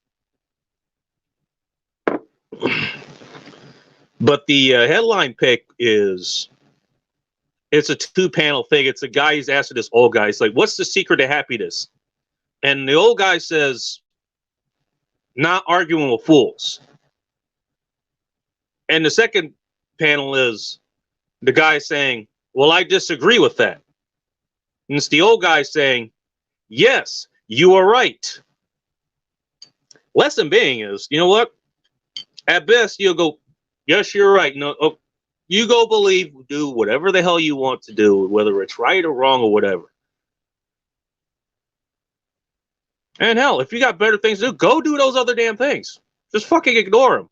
But the headline pick is, it's a 2-panel thing. It's a guy who's asking this old guy. He's like, what's the secret to happiness? And the old guy says, not arguing with fools. And the second panel is the guy saying, well, I disagree with that. And it's the old guy saying, yes, you are right. Lesson being is, you know what? At best, you'll go, yes, you're right. You go believe, do whatever the hell you want to do, whether it's right or wrong or whatever. And hell, if you got better things to do, go do those other damn things. Just fucking ignore them.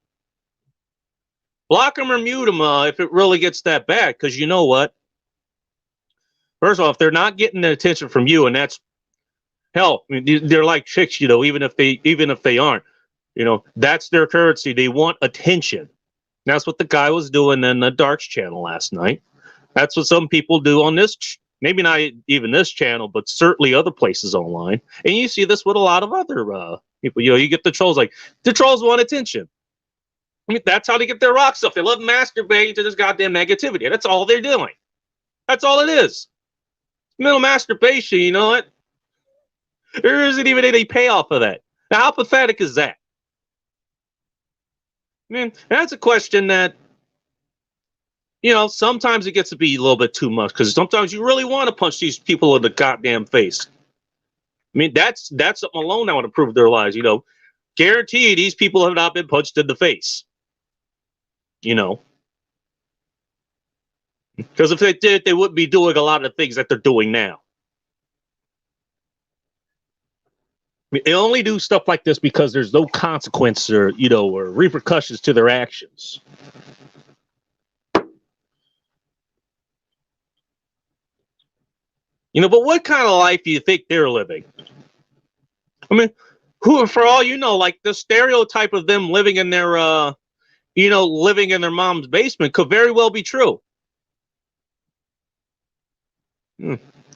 Block them or mute them if it really gets that bad. Because you know what? First of all, if they're not getting the attention from you, and that's hell, I mean, they're like chicks, even if they aren't, that's their currency. They want attention. That's what the guy was doing in the Dark's channel last night. That's what some people do on this, maybe not even this channel, but certainly other places online. And you see this with a lot of other people. You get the trolls. Like, the trolls want attention. I mean, that's how they get their rocks off. They love masturbating to this goddamn negativity. That's all they're doing. That's all it is. Mental masturbation, you know what? There isn't even any payoff for that. Now, how pathetic is that? I mean, that's a question that, sometimes it gets to be a little bit too much, because sometimes you really want to punch these people in the goddamn face. I mean, that's something alone I want to prove their lies. Guarantee these people have not been punched in the face. Because if they did, they wouldn't be doing a lot of the things that they're doing now. I mean, they only do stuff like this because there's no consequence or repercussions to their actions. But what kind of life do you think they're living? I mean, who, for all like the stereotype of them living in their, living in their mom's basement could very well be true.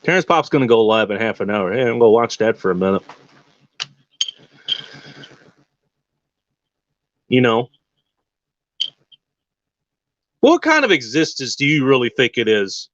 Terrence Pop's going to go live in half an hour. Hey, I'm going to watch that for a minute. What kind of existence do you really think it is?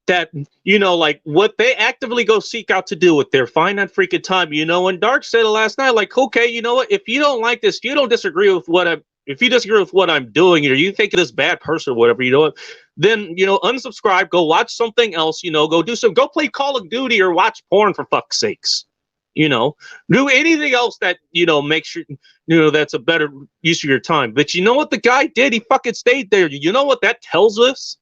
that, you know, like what they actively go seek out to do with their finite freaking time, you know. And Dark said it last night, like, okay, you know what, if you don't like this, you don't disagree with what I'm, if you disagree with what I'm doing, or you think this bad person or whatever, you know what, then, you know, unsubscribe, go watch something else, you know, go play Call of Duty or watch porn, for fuck's sakes. You know, do anything else that, you know, makes you, you know, that's a better use of your time. But you know what the guy did? He fucking stayed there. You know what that tells us?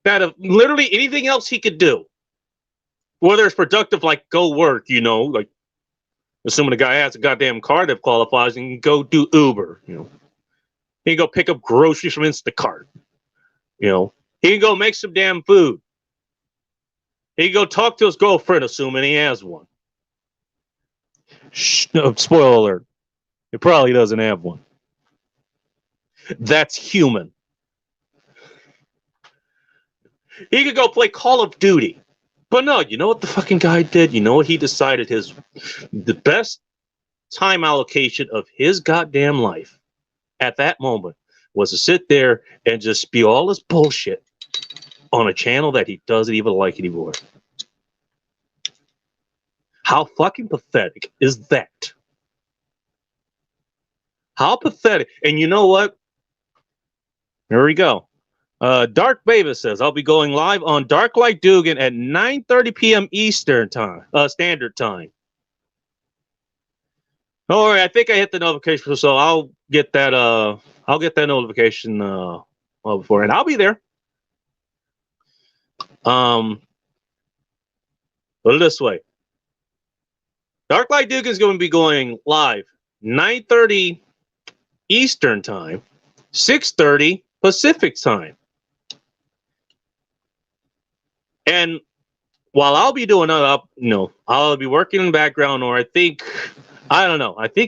That of literally anything else he could do, whether it's productive, like go work, you know, like assuming the guy has a goddamn car that qualifies, and go do Uber, you know, he can go pick up groceries from Instacart, you know, he can go make some damn food, he can go talk to his girlfriend, assuming he has one. No, spoiler alert, he probably doesn't have one. That's human. He could go play Call of Duty. But no, you know what the fucking guy did? You know what he decided the best time allocation of his goddamn life at that moment was to sit there and just spew all this bullshit on a channel that he doesn't even like anymore. How fucking pathetic is that? How pathetic. And you know what? Here we go. Dark Bavis says, I'll be going live on Dark Light Dugan at 9:30 p.m. Eastern time, Standard Time. All right, I think I hit the notification, so I'll get that notification well before, and I'll be there. Put it this way. Dark Light Dugan is going to be going live 9:30 Eastern time, 6:30 Pacific time. And while I'll be doing that, I'll be working in the background, or I think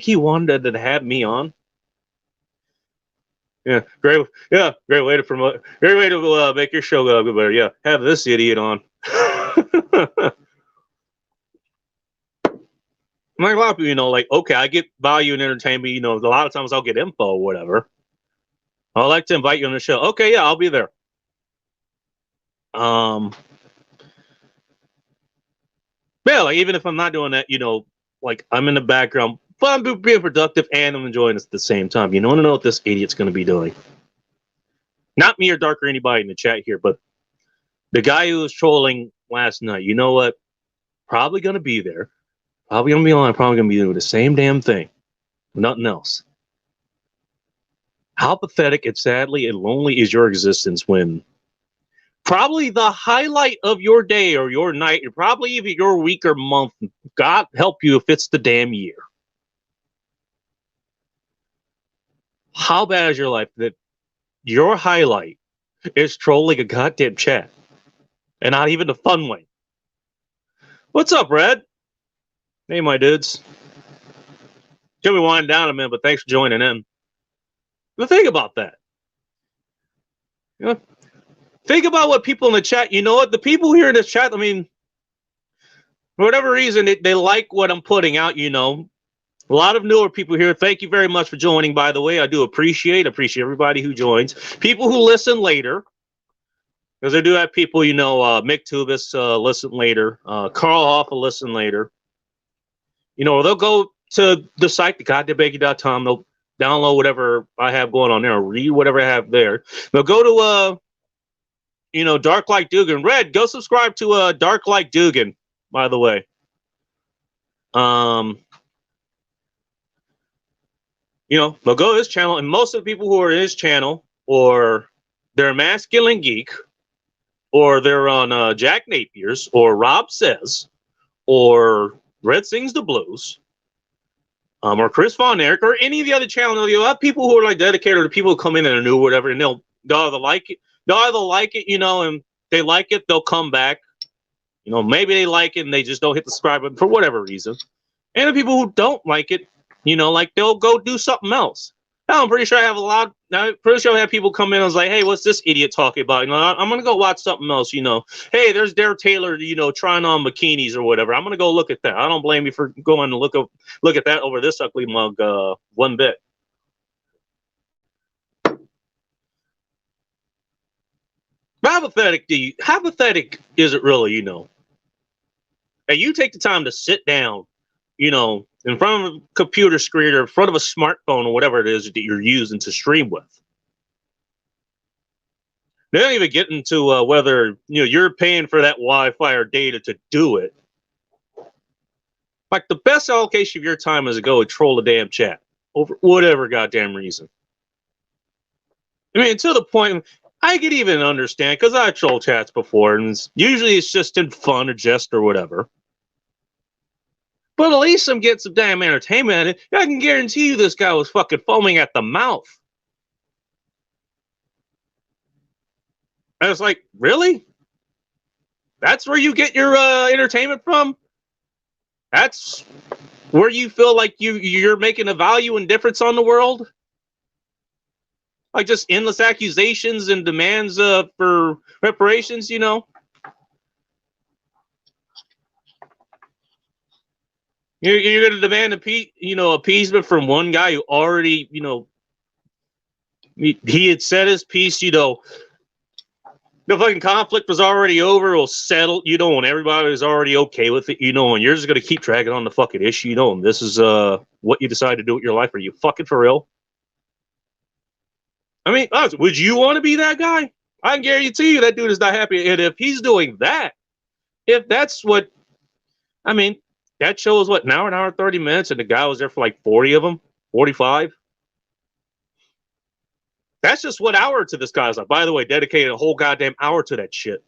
he wanted to have me on. Yeah, great way to promote, great way to make your show go better. Yeah, have this idiot on. Like a lot of people, you know, like, okay, I get value and entertainment, you know, a lot of times I'll get info or whatever. I'd like to invite you on the show. Okay, yeah, I'll be there. Yeah, like even if I'm not doing that, you know, like I'm in the background, but I'm being productive and I'm enjoying this at the same time. You don't know what this idiot's going to be doing. Not me or Dark or anybody in the chat here, but the guy who was trolling last night, you know what? Probably going to be there. Probably going to be on. Probably going to be doing the same damn thing. Nothing else. How pathetic and sadly and lonely is your existence when probably the highlight of your day or your night, or probably even your week or month, God help you if it's the damn year. How bad is your life that your highlight is trolling a goddamn chat? And not even the fun way. What's up, Red? Hey, my dudes. Should be winding down a minute, but thanks for joining in. But think about that. You know, think about what people in the chat, you know what? The people here in this chat, I mean, for whatever reason, they like what I'm putting out, you know. A lot of newer people here. Thank you very much for joining, by the way. I do appreciate everybody who joins. People who listen later. Because I do have people, you know, Mick Tubis listen later. Carl Hoff will listen later. You know, they'll go to the site, thegoddamnbanky.com. They'll download whatever I have going on there, or read whatever I have there. They'll go to, you know, Dark Light Dugan. Red, go subscribe to Dark Light Dugan, by the way. You know, they'll go to his channel, and most of the people who are in his channel, or they're Masculine Geek, or they're on Jack Napier's, or Rob Says, or Red Sings the Blues, or Chris Von Erich, or any of the other channels. You'll have people who are like dedicated, or people who come in and are new, or whatever, and they'll either like it, you know, and they like it, they'll come back. You know, maybe they like it and they just don't hit the subscribe button for whatever reason. And the people who don't like it, you know, like they'll go do something else. Now, I'm pretty sure I have people come in and was like, hey, what's this idiot talking about? You know, I'm going to go watch something else, you know. Hey, there's Dare Taylor, you know, trying on bikinis or whatever. I'm going to go look at that. I don't blame you for going to look at that over this ugly mug one bit. Hypothetic is it really, you know? And you take the time to sit down, you know, in front of a computer screen or in front of a smartphone or whatever it is that you're using to stream with. They don't even get into whether you know you're paying for that Wi-Fi or data to do it. Like the best allocation of your time is to go and troll a damn chat over whatever goddamn reason. I mean, to the point I could even understand because I troll chats before, and usually it's just in fun or jest or whatever. But at least I'm getting some damn entertainment. I can guarantee you this guy was fucking foaming at the mouth. I was like, really? That's where you get your entertainment from? That's where you feel like you're making a value and difference on the world? Like just endless accusations and demands for reparations, you know? You're going to demand appeasement from one guy who already, you know, he had said his piece, you know, the fucking conflict was already over, it was settled, you know, and everybody was already okay with it, you know, and you're just going to keep dragging on the fucking issue, you know, and this is what you decide to do with your life. Are you fucking for real? I mean, would you want to be that guy? I can guarantee you that dude is not happy. And if he's doing that, if that's what, I mean, that show was what, an hour and 30 minutes, and the guy was there for like 40 of them, 45. That's just what hour to this guy's like. By the way, dedicated a whole goddamn hour to that shit.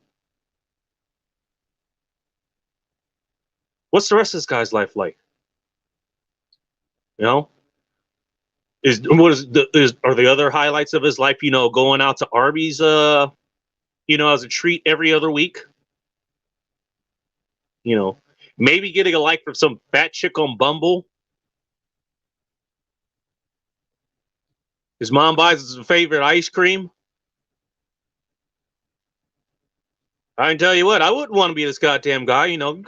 What's the rest of this guy's life like? You know, are the other highlights of his life? You know, going out to Arby's, you know, as a treat every other week. You know, maybe getting a like from some fat chick on Bumble. His mom buys his favorite ice cream. I can tell you what, I wouldn't want to be this goddamn guy. You know,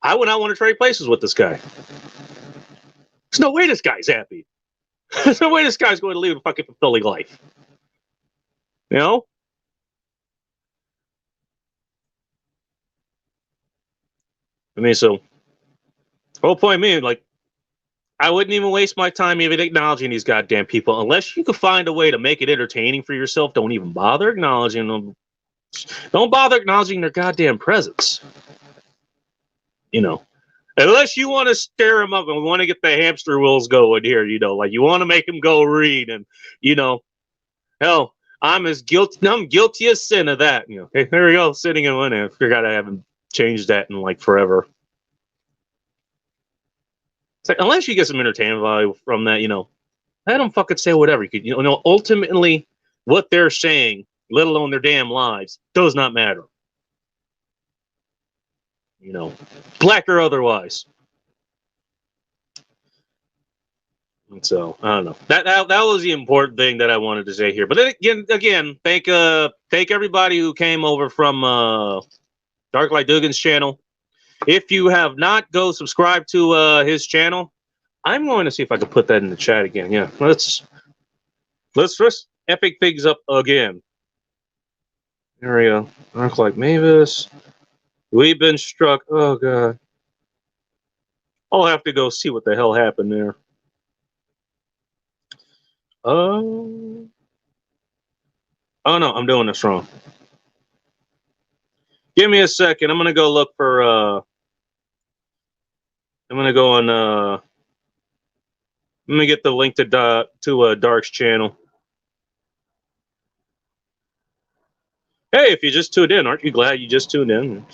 I would not want to trade places with this guy. There's no way this guy's happy. There's no way this guy's going to live a fucking fulfilling life. You know? I mean, so the whole point of me, like, I wouldn't even waste my time even acknowledging these goddamn people unless you could find a way to make it entertaining for yourself. Don't even bother acknowledging them. Don't bother acknowledging their goddamn presence. You know, unless you want to stir them up and want to get the hamster wheels going here, you know, like you want to make them go read, and you know, hell, I'm guilty as sin of that. You know, hey, there we go, sitting in one. I forgot I haven't changed that in like forever. It's like, unless you get some entertainment value from that, you know, let them fucking say whatever. You could, you know, ultimately, what they're saying, let alone their damn lives, does not matter. You know, black or otherwise. And so I don't know. That was the important thing that I wanted to say here. But then again, thank everybody who came over from Dark Light Dugan's channel. If you have not, go subscribe to his channel. I'm going to see if I can put that in the chat again. Yeah, let's just epic things up again. There we go. Dark Light Mavis. We've been struck. Oh god. I'll have to go see what the hell happened there. Oh no, I'm doing this wrong. Give me a second. I'm gonna go look for I'm gonna go on let me get the link to Dark's channel. Hey, if you just tuned in, aren't you glad you just tuned in?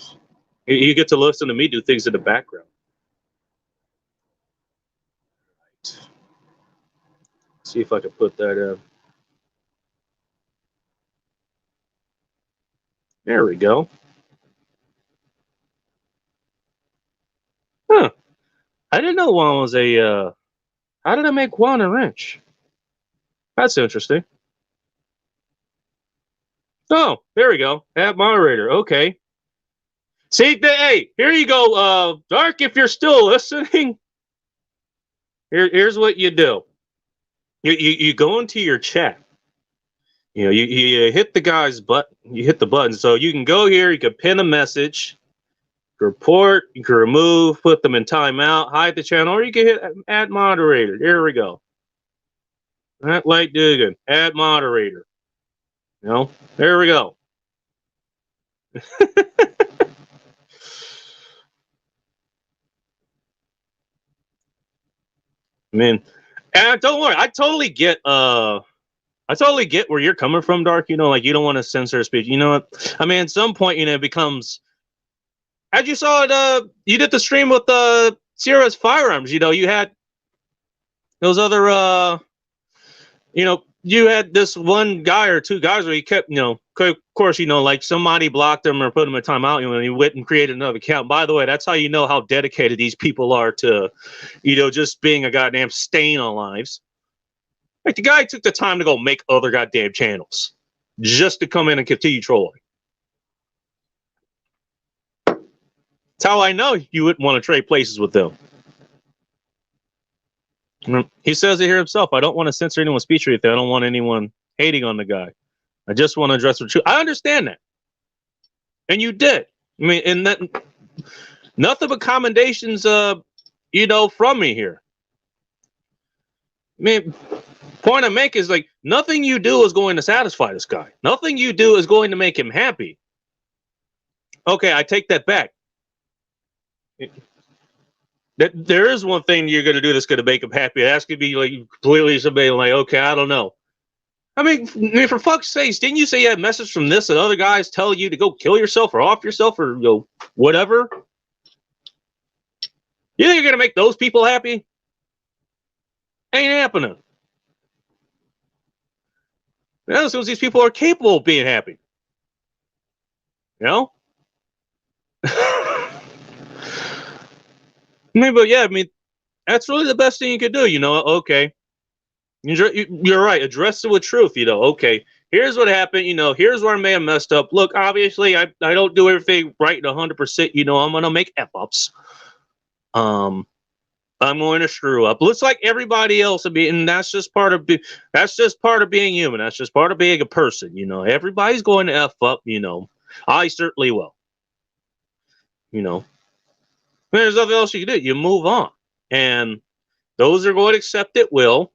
You get to listen to me do things in the background. Right. See if I can put that in. There we go. Huh. I didn't know Juan was a how did I make Juan a wrench? That's interesting. Oh, there we go. Add moderator. Okay. See, hey, here you go. Dark, if you're still listening, here's what you do. You go into your chat. You know, you hit the guy's button. You hit the button, so you can go here. You can pin a message, report. You can remove, put them in timeout, hide the channel, or you can hit add moderator. There we go. Dark Light Dugan, add moderator. You know, there we go. I mean, and don't worry, I totally get where you're coming from, Dark. You know, like you don't want to censor speech. You know what? I mean, at some point, you know, it becomes as you saw it, you did the stream with Sierra's firearms. You know, you had those other you know, you had this one guy or two guys where he kept, you know, of course, you know, like somebody blocked him or put him in timeout, you know, and he went and created another account. By the way, that's how you know how dedicated these people are to, you know, just being a goddamn stain on lives. Like the guy took the time to go make other goddamn channels just to come in and continue trolling. That's how I know you wouldn't want to trade places with them. He says it here himself. I don't want to censor anyone's speech or anything. I don't want anyone hating on the guy. I just want to address the truth. I understand that. And you did. I mean, and that nothing but commendations you know, from me here. I mean, point I make is like nothing you do is going to satisfy this guy. Nothing you do is going to make him happy. Okay, I take that back. There is one thing you're going to do that's going to make him happy. That's going to be like completely somebody like, okay, I don't know. I mean, for fuck's sakes, didn't you say you had a message from this and other guys telling you to go kill yourself or off yourself or, you know, whatever? You think you're going to make those people happy? Ain't happening. That assumes these people are capable of being happy. You know? I mean, but yeah, I mean, that's really the best thing you could do. You know, okay. You're right. Address it with truth. You know, okay. Here's what happened. You know, here's where I may have messed up. Look, obviously, I don't do everything right 100%. You know, I'm gonna make f-ups. I'm going to screw up. Looks like everybody else. And that's just part of being human. That's just part of being a person. You know, everybody's going to f up. You know, I certainly will. You know, there's nothing else you can do. You move on, and those are going to accept it. Will.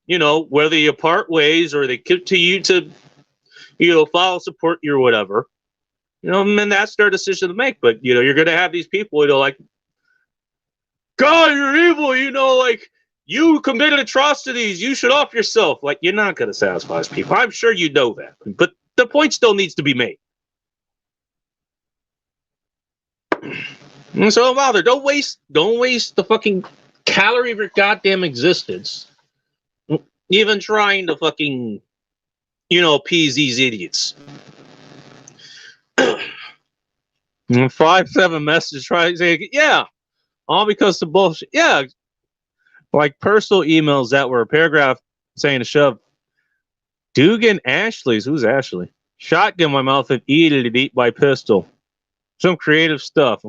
You know, whether you part ways or they continue to, you know, follow, support you or whatever, you know, and that's their decision to make. But, you know, you're going to have these people, you know, like, God, you're evil, you know, like, you committed atrocities, you should off yourself. Like, you're not going to satisfy these people. I'm sure you know that. But the point still needs to be made. And so, bother, don't waste the fucking calorie of your goddamn existence. Even trying to fucking, you know, appease these idiots. 5-7 message trying to say, yeah, all because of bullshit. Yeah, like personal emails that were a paragraph saying to shove Dugan Ashley's. Who's Ashley? Shotgun my mouth and eat by pistol. Some creative stuff.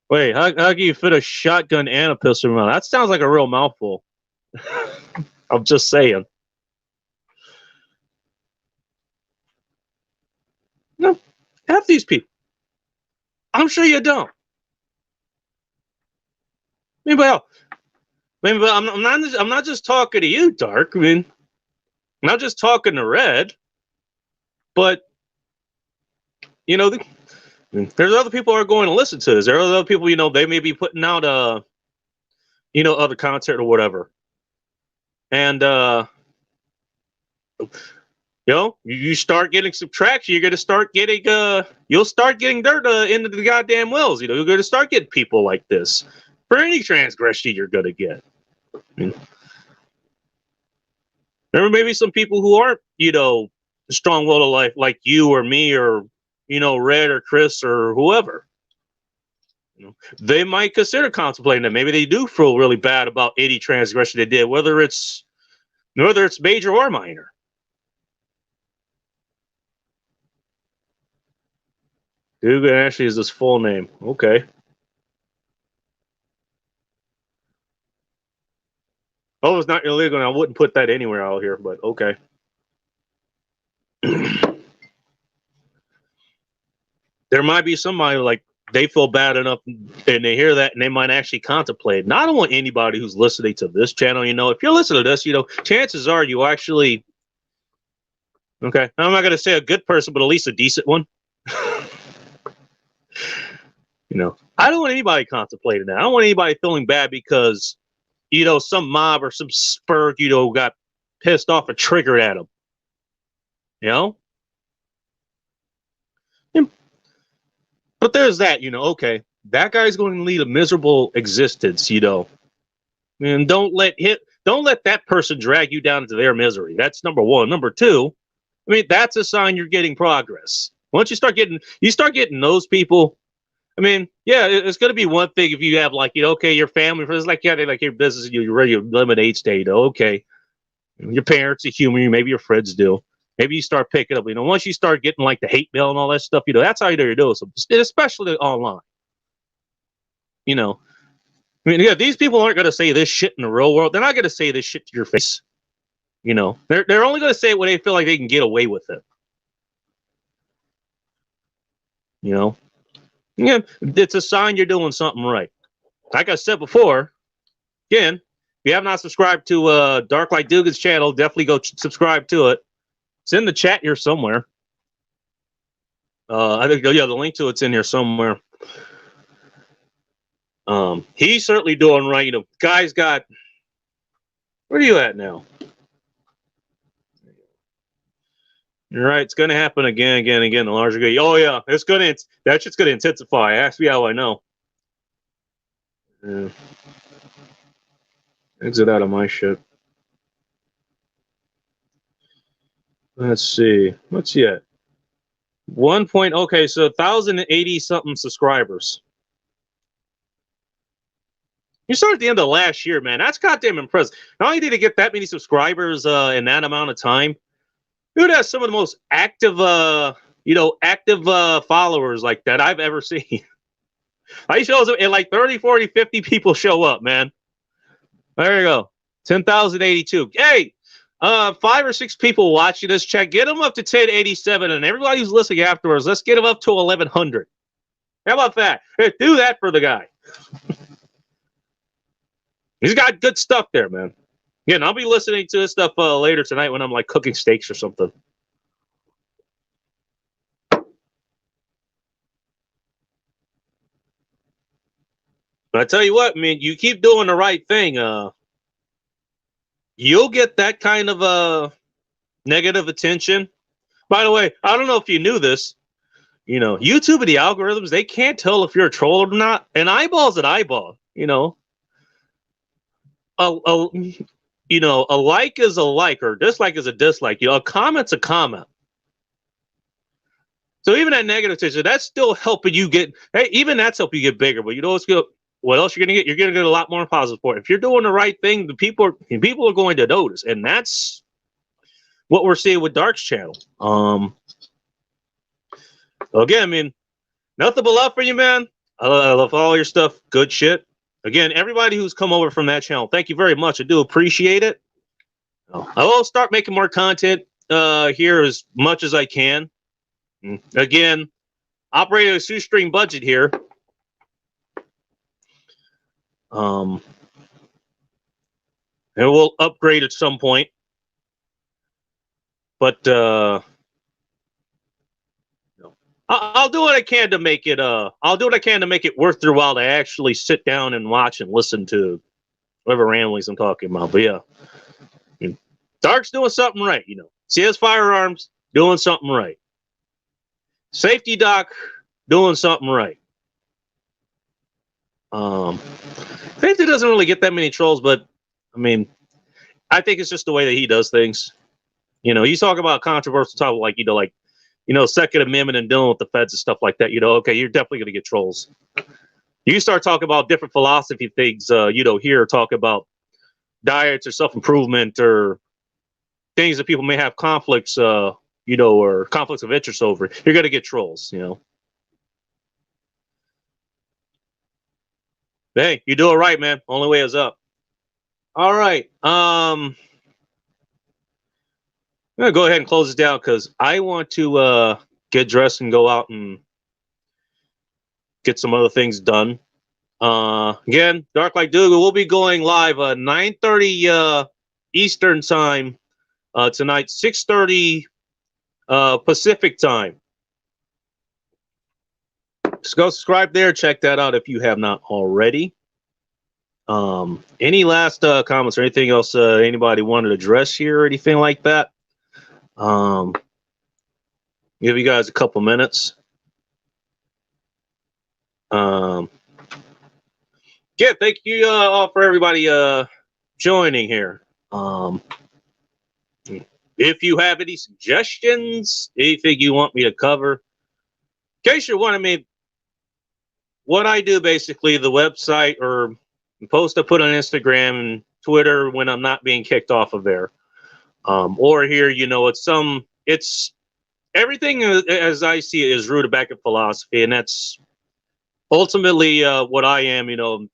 Wait, how can you fit a shotgun and a pistol in your mouth? That sounds like a real mouthful. I'm just saying. No, F these people. I'm sure you don't. Anybody else? I mean, but I'm not just talking to you, Dark. I mean, I'm not just talking to Red, but you know, there's other people who are going to listen to this. There are other people, you know, they may be putting out you know, other content or whatever, and you know, you start getting some traction. You're going to start getting you'll start getting dirt into the goddamn wells. You know, you're going to start getting people like this for any transgression you're going to get. I mean, there may be some people who aren't, you know, strong will of life like you or me or, you know, Red or Chris or whoever. You know, they might consider contemplating that. Maybe they do feel really bad about any transgression they did, whether it's major or minor. Dugan actually is his full name. Okay. Oh, it's not illegal, and I wouldn't put that anywhere out here, but okay. there might be somebody like they feel bad enough and they hear that and they might actually contemplate. And I don't want anybody who's listening to this channel, if you're listening to this, chances are you actually, okay, I'm not going to say a good person, but at least a decent one. I don't want anybody contemplating that. I don't want anybody feeling bad because, some mob or some spurg, got pissed off or triggered at them. But there's that, okay, that guy's going to lead a miserable existence, and don't let that person drag you down into their misery. That's number one. Number two, that's a sign you're getting progress. Once you start getting those people, yeah, it's going to be one thing if you have okay, your family, it's like, yeah, they like your business, your lemonade state, okay, your parents are human, maybe your friends do. Maybe you start picking up, once you start getting the hate mail and all that stuff, that's how you're doing something, especially online. Yeah, these people aren't going to say this shit in the real world. They're not going to say this shit to your face. They're only going to say it when they feel like they can get away with it. Yeah, it's a sign you're doing something right. Like I said before, again, if you have not subscribed to Dark Light Dugan's channel, definitely go subscribe to it. It's in the chat here somewhere. I think, yeah, the link to it's in here somewhere. He's certainly doing right. Guy's got. Where are you at now? You're right. It's going to happen again. The larger guy. Oh yeah, that shit's going to intensify. Ask me how I know. Exit out of my shit. Let's see. What's he at? 1 point. Okay, so 1,080 something subscribers. You started at the end of last year, man. That's goddamn impressive. Not only did he get that many subscribers in that amount of time, dude has some of the most active, followers like that I've ever seen. He shows up and 30, 40, 50 people show up, man. There you go. 10,082. Hey, 5 or 6 people watching this. Check. Get them up to 1087, and everybody who's listening afterwards, let's get them up to 1,100. How about that? Hey, do that for the guy. He's got good stuff there, man. Yeah, and I'll be listening to this stuff later tonight when I'm cooking steaks or something. But I tell you what, you keep doing the right thing. You'll get that kind of negative attention. By the way, I don't know if you knew this. YouTube and the algorithms, they can't tell if you're a troll or not. An eyeball's an eyeball. A like is a like, or dislike is a dislike. A comment's a comment. So even that negative attention, that's still helping you get. Hey, even that's helping you get bigger. But what else you're gonna get? You're gonna get a lot more positive support. If you're doing the right thing, the people are going to notice, and that's what we're seeing with Dark's channel. Again, nothing but love for you, man. I love all your stuff. Good shit. Again, everybody who's come over from that channel, thank you very much. I do appreciate it. I will start making more content here as much as I can. Again, operating a shoestring budget here. And we'll upgrade at some point. But I'll do what I can to make it. I'll do what I can to make it worth their while to actually sit down and watch and listen to whatever ramblings I'm talking about. But yeah, Dark's doing something right. CS Firearms doing something right. Safety Doc doing something right. Safety doesn't really get that many trolls, but I think it's just the way that he does things. You talk about controversial topic Second Amendment and dealing with the feds and stuff like that. Okay, you're definitely going to get trolls. You start talking about different philosophy things. Here talk about diets or self-improvement or things that people may have conflicts, or conflicts of interest over. You're going to get trolls. Hey, you do it right, man. Only way is up. All right. I'm gonna go ahead and close it down because I want to get dressed and go out and get some other things done. Again, Dark Light Dugan will be going live 9:30 Eastern time tonight, 6:30 Pacific time. Just go subscribe there. Check that out if you have not already. Any last comments or anything else anybody wanted to address here or anything like that? Give you guys a couple minutes. Yeah, thank you all for everybody joining here. If you have any suggestions, anything you want me to cover, in case you're wondering, what I do basically, the website or post I put on Instagram and Twitter when I'm not being kicked off of there, or here, it's everything as I see it is rooted back in philosophy, and that's ultimately what I am.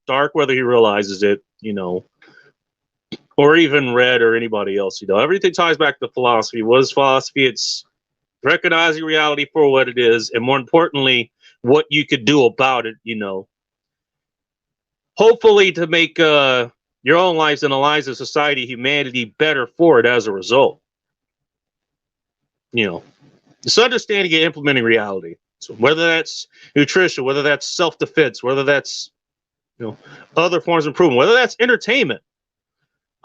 Dark, whether he realizes it, or even Red or anybody else, everything ties back to philosophy. What is philosophy? It's recognizing reality for what it is, and more importantly, what you could do about it. Hopefully to make your own lives and the lives of society, humanity better for it as a result. It's understanding and implementing reality. So whether that's nutrition, whether that's self-defense, whether that's other forms of improvement, whether that's entertainment,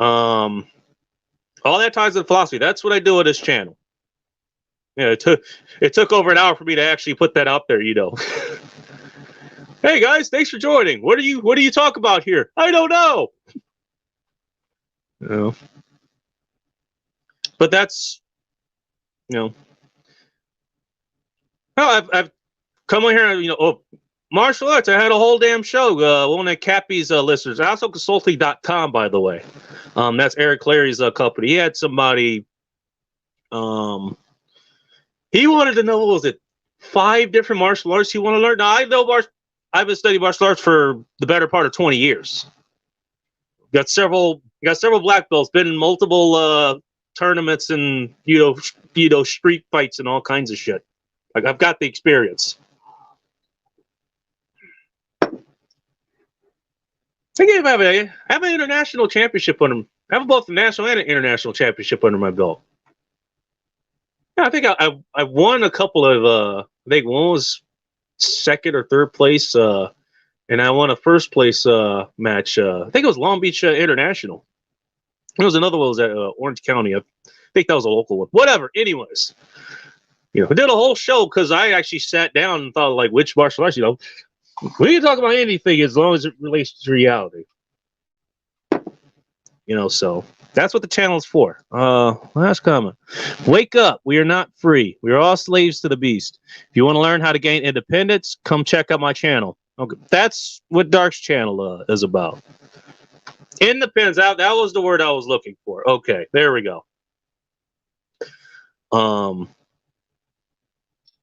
all that ties into philosophy. That's what I do with this channel. It took over an hour for me to actually put that out there. Hey guys, thanks for joining. What do you talk about here? I don't know. But that's I've come on here. Martial arts. I had a whole damn show. One of Cappy's listeners. Also consulting.com, by the way. That's Eric Clary's company. He had somebody. He wanted to know, what was it, 5 different martial arts he wanted to learn. Now I've been studying martial arts for the better part of 20 years. Got several black belts. Been in multiple tournaments and street fights and all kinds of shit. Like, I've got the experience. I think I have an international championship under. I have both the national and an international championship under my belt. Yeah, I think I won a couple of. I think one was second or third place, and I won a first place match. I think it was Long Beach International. There was another one was at Orange County. I think that was a local one. Whatever. Anyways, I did a whole show because I actually sat down and thought, like, which martial arts. We can talk about anything as long as it relates to reality. So that's what the channel is for. Last comment. Wake up. We are not free. We are all slaves to the beast. If you want to learn how to gain independence, come check out my channel. Okay, that's what Dark's channel is about. Independence. That was the word I was looking for. Okay, there we go.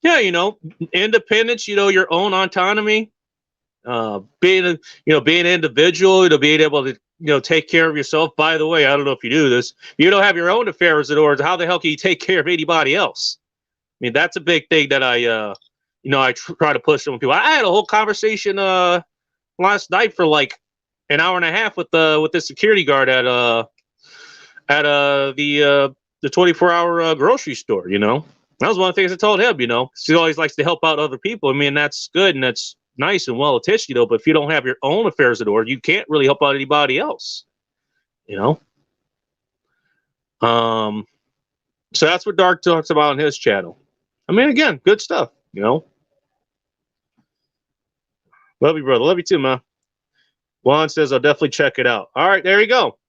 Yeah, independence, your own autonomy, being an individual, being able to, take care of yourself. By the way, I don't know if you do this. You don't have your own affairs in order. How the hell can you take care of anybody else? I mean, that's a big thing that I try to push on people. I had a whole conversation last night for like an hour and a half with the security guard at the 24-hour grocery store. That was one of the things I told him. He always likes to help out other people. I mean, that's good and that's nice and well attached, but if you don't have your own affairs in order, you can't really help out anybody else. So that's what Dark talks about on his channel. I mean, again, good stuff. Love you, brother. Love you too, man. Juan says I'll definitely check it out. All right, there you go.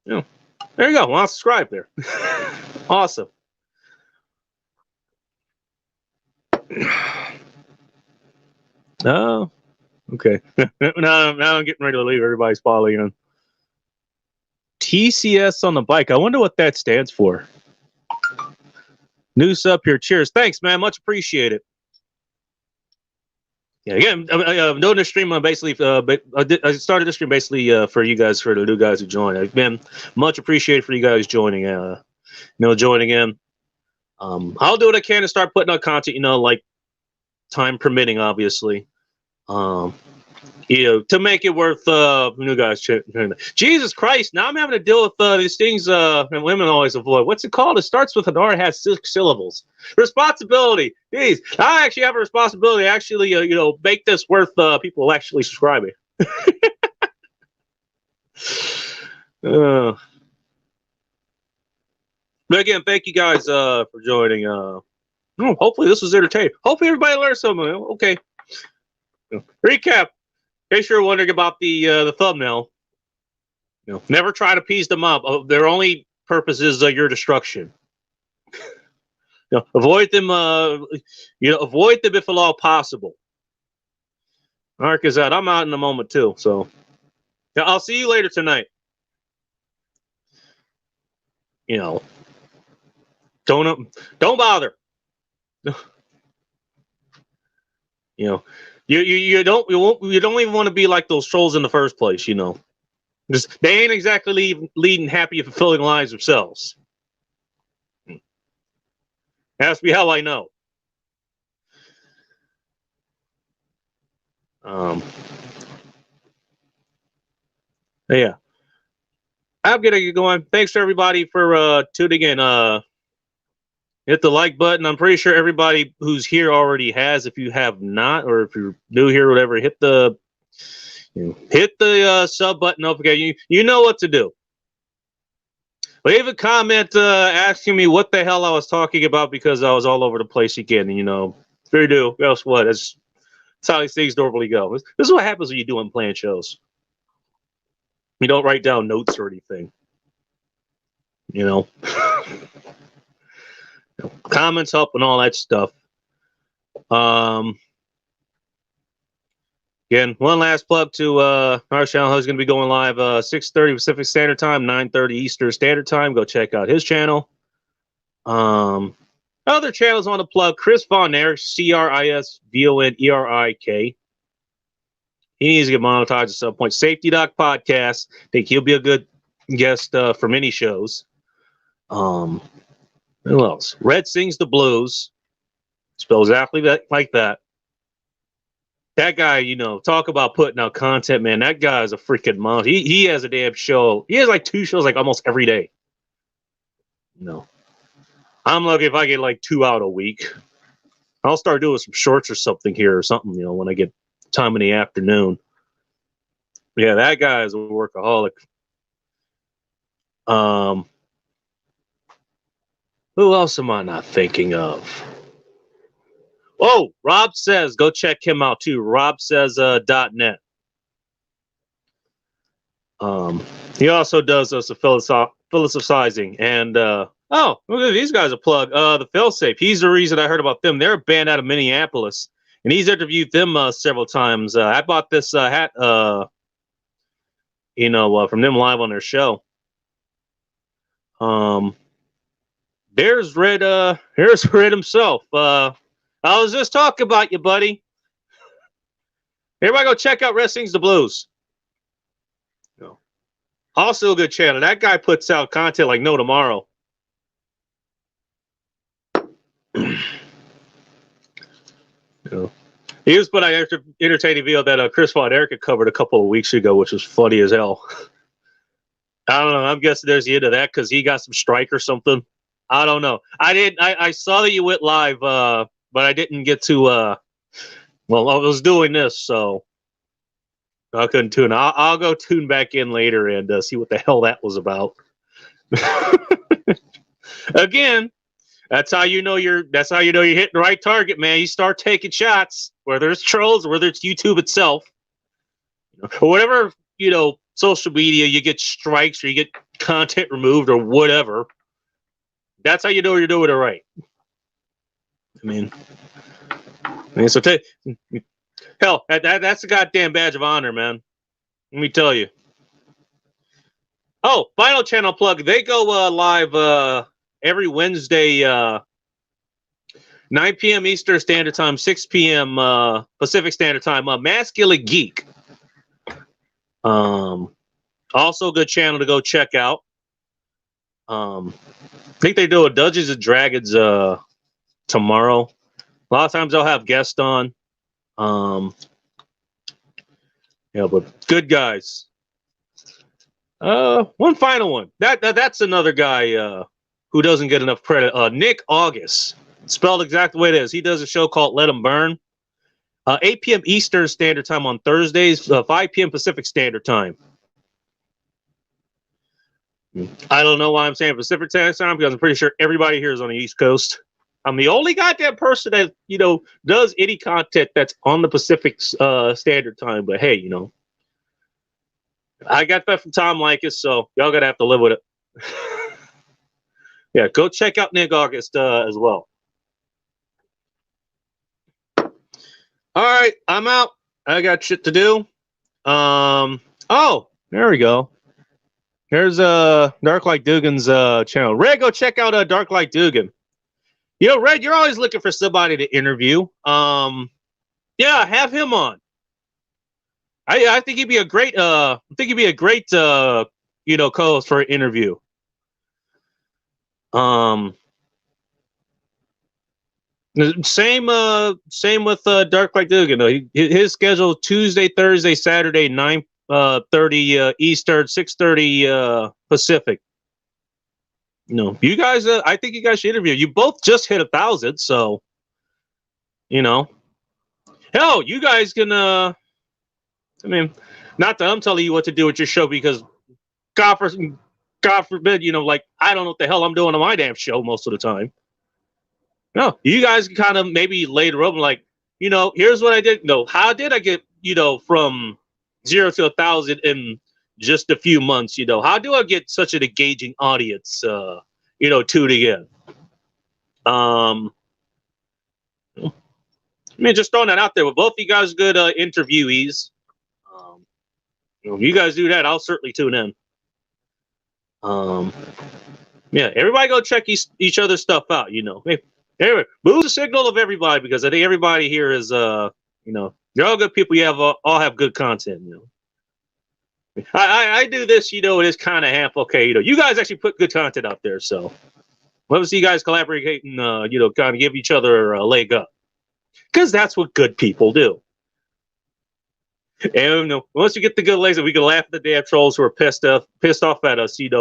There you go. Well, I'll subscribe there. Awesome. Oh, okay. now I'm getting ready to leave. Everybody's following on. TCS on the bike. I wonder what that stands for. News up here. Cheers. Thanks, man. Much appreciated. Yeah, again, doing this stream, basically, I started this stream basically for you guys, for the new guys who joined. Again, much appreciated for you guys joining. Joining in. I'll do what I can to start putting out content. Like time permitting, obviously. To make it worth new guys. Jesus Christ! Now I'm having to deal with these things and women always avoid. What's it called? It starts with an R, has 6 syllables. Responsibility. Jeez, I actually have a responsibility to actually, make this worth people actually subscribing. But again, thank you guys for joining. Hopefully this was entertaining. Hopefully everybody learned something. Okay. Recap. In case you're wondering about the thumbnail, never try to appease them up. Their only purpose is your destruction. Avoid them. Avoid them if at all possible. Mark is out. I'm out in a moment too. So, yeah, I'll see you later tonight. Don't bother. You don't even want to be like those trolls in the first place, Just they ain't exactly leading happy and fulfilling lives themselves. Ask me how I know. Yeah. I'm gonna get going. Thanks to everybody for tuning in. Hit the like button. I'm pretty sure everybody who's here already has. If you have not, or if you're new here, whatever, hit the sub button up again. You know what to do. Leave a comment asking me what the hell I was talking about, because I was all over the place again. If you do, guess what? That's how these things normally go. This is what happens when you do unplanned shows. You don't write down notes or anything. Comments help and all that stuff. Again, one last plug to our channel. Who's going to be going live 6:30 Pacific Standard Time, 9:30 Eastern Standard Time. Go check out his channel. Other channels on the plug: Chris Von Erich, ChrisVonerik. He needs to get monetized at some point. Safety Doc Podcast. I think he'll be a good guest for many shows. Who else? Red Sings the Blues. Spells exactly like that. That guy, talk about putting out content, man. That guy is a freaking monster. He has a damn show. He has like 2 shows like almost every day. I'm lucky if I get like 2 out a week. I'll start doing some shorts or something here or something, when I get time in the afternoon. Yeah, that guy is a workaholic. Who else am I not thinking of? Oh, Rob Says. Go check him out too. RobSays.net. He also does some philosophizing. And look at these guys a plug. The Failsafe. He's the reason I heard about them. They're a band out of Minneapolis, and he's interviewed them several times. I bought this hat, from them live on their show. There's Red. Here's Red himself. I was just talking about you, buddy. Everybody go check out Red Sings the Blues. Also a good channel. That guy puts out content like no tomorrow. He was put out an entertaining video that Chris Von Erich covered a couple of weeks ago, which was funny as hell. I don't know. I'm guessing there's the end of that because he got some strike or something. I don't know. I saw that you went live, but I didn't get to. I was doing this, so I couldn't tune. I'll go tune back in later and see what the hell that was about. Again, that's how you know you're hitting the right target, man. You start taking shots, whether it's trolls or whether it's YouTube itself, or whatever, social media, you get strikes or you get content removed or whatever. That's how you know you're doing it right. So hell, that's a goddamn badge of honor, man. Let me tell you. Oh, final channel plug. They go live every Wednesday, 9 9 p.m. Eastern Standard Time, 6 p.m. Pacific Standard Time. Masculine Geek. Also a good channel to go check out. I think they do a Dungeons and Dragons tomorrow. A lot of times they'll have guests on. Yeah, but good guys. One final one. That's another guy who doesn't get enough credit. Nick August, spelled exactly the way it is. He does a show called Let 'Em Burn. 8 p.m. Eastern Standard Time on Thursdays, 5 p.m. Pacific Standard Time. I don't know why I'm saying Pacific Standard Time because I'm pretty sure everybody here is on the East Coast. I'm the only goddamn person that, does any content that's on the Pacific Standard Time. But hey, I got that from Tom Likas, so y'all gotta have to live with it. Yeah, go check out Nick August as well. All right, I'm out. I got shit to do. Oh, there we go. Here's Dark Light Dugan's channel. Red, go check out Dark Light Dugan. Red, you're always looking for somebody to interview. Yeah, have him on. I think he'd be a great co-host for an interview. Same with Dark Light Dugan. His schedule Tuesday, Thursday, Saturday, 9:30 Eastern, 6:30 Pacific. You guys. I think you guys should interview. You both just hit 1,000, so hell, you guys can. I mean, not that I'm telling you what to do with your show because God forbid, I don't know what the hell I'm doing on my damn show most of the time. No, you guys can kind of maybe later on, here's what I did. No, how did I get, from 0 to 1,000 in just a few months? How do I get such an engaging audience, tuning in? Just throwing that out there. With both you guys good interviewees. If you guys do that, I'll certainly tune in. Yeah, everybody go check each other's stuff out. Anyway, move the signal of everybody because I think everybody here is, they're all good people. You all have good content. I do this, it is kind of half okay. You guys actually put good content out there, so love to see you guys collaborating. Kind of give each other a leg up because that's what good people do. And once you get the good legs, we can laugh at the damn trolls who are pissed off at us. And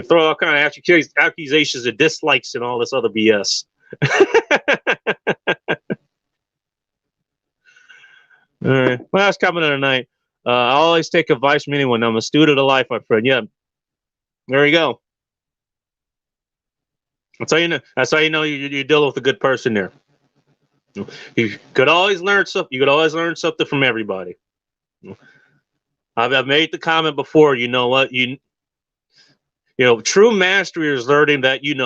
throw all kind of accusations and dislikes and all this other BS. All right, last comment of the night. I always take advice from anyone. I'm a student of life, my friend. Yeah, there you go. That's how you know you're dealing with a good person there. You could always learn something. You could always learn something from everybody. I've made the comment before. You know what? True mastery is learning that you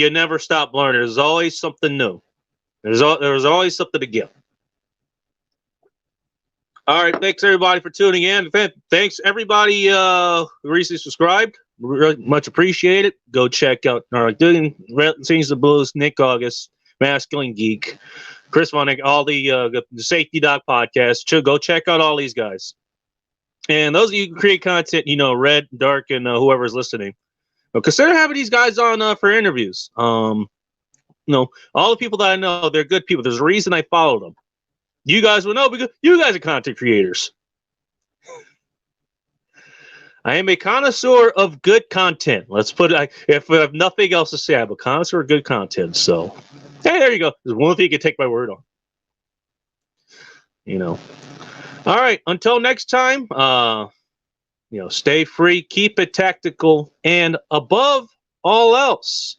never stop learning. There's always something new. There's always something to give. All right, thanks everybody for tuning in. Thanks everybody who recently subscribed. Really much appreciated. Go check out doing Scenes the Blues, Nick August, Masculine Geek, Chris Vonnick, all the Safety Dog podcast. Go check out all these guys. And those of you who create content, Red, Dark, and whoever's listening, consider having these guys on for interviews. All the people that I know, they're good people. There's a reason I follow them. You guys will know because you guys are content creators. I am a connoisseur of good content. Let's put it. If I have nothing else to say, I'm a connoisseur of good content. So, hey, there you go. There's one thing you can take my word on. All right. Until next time, stay free, keep it tactical, and above all else,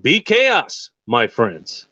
be chaos, my friends.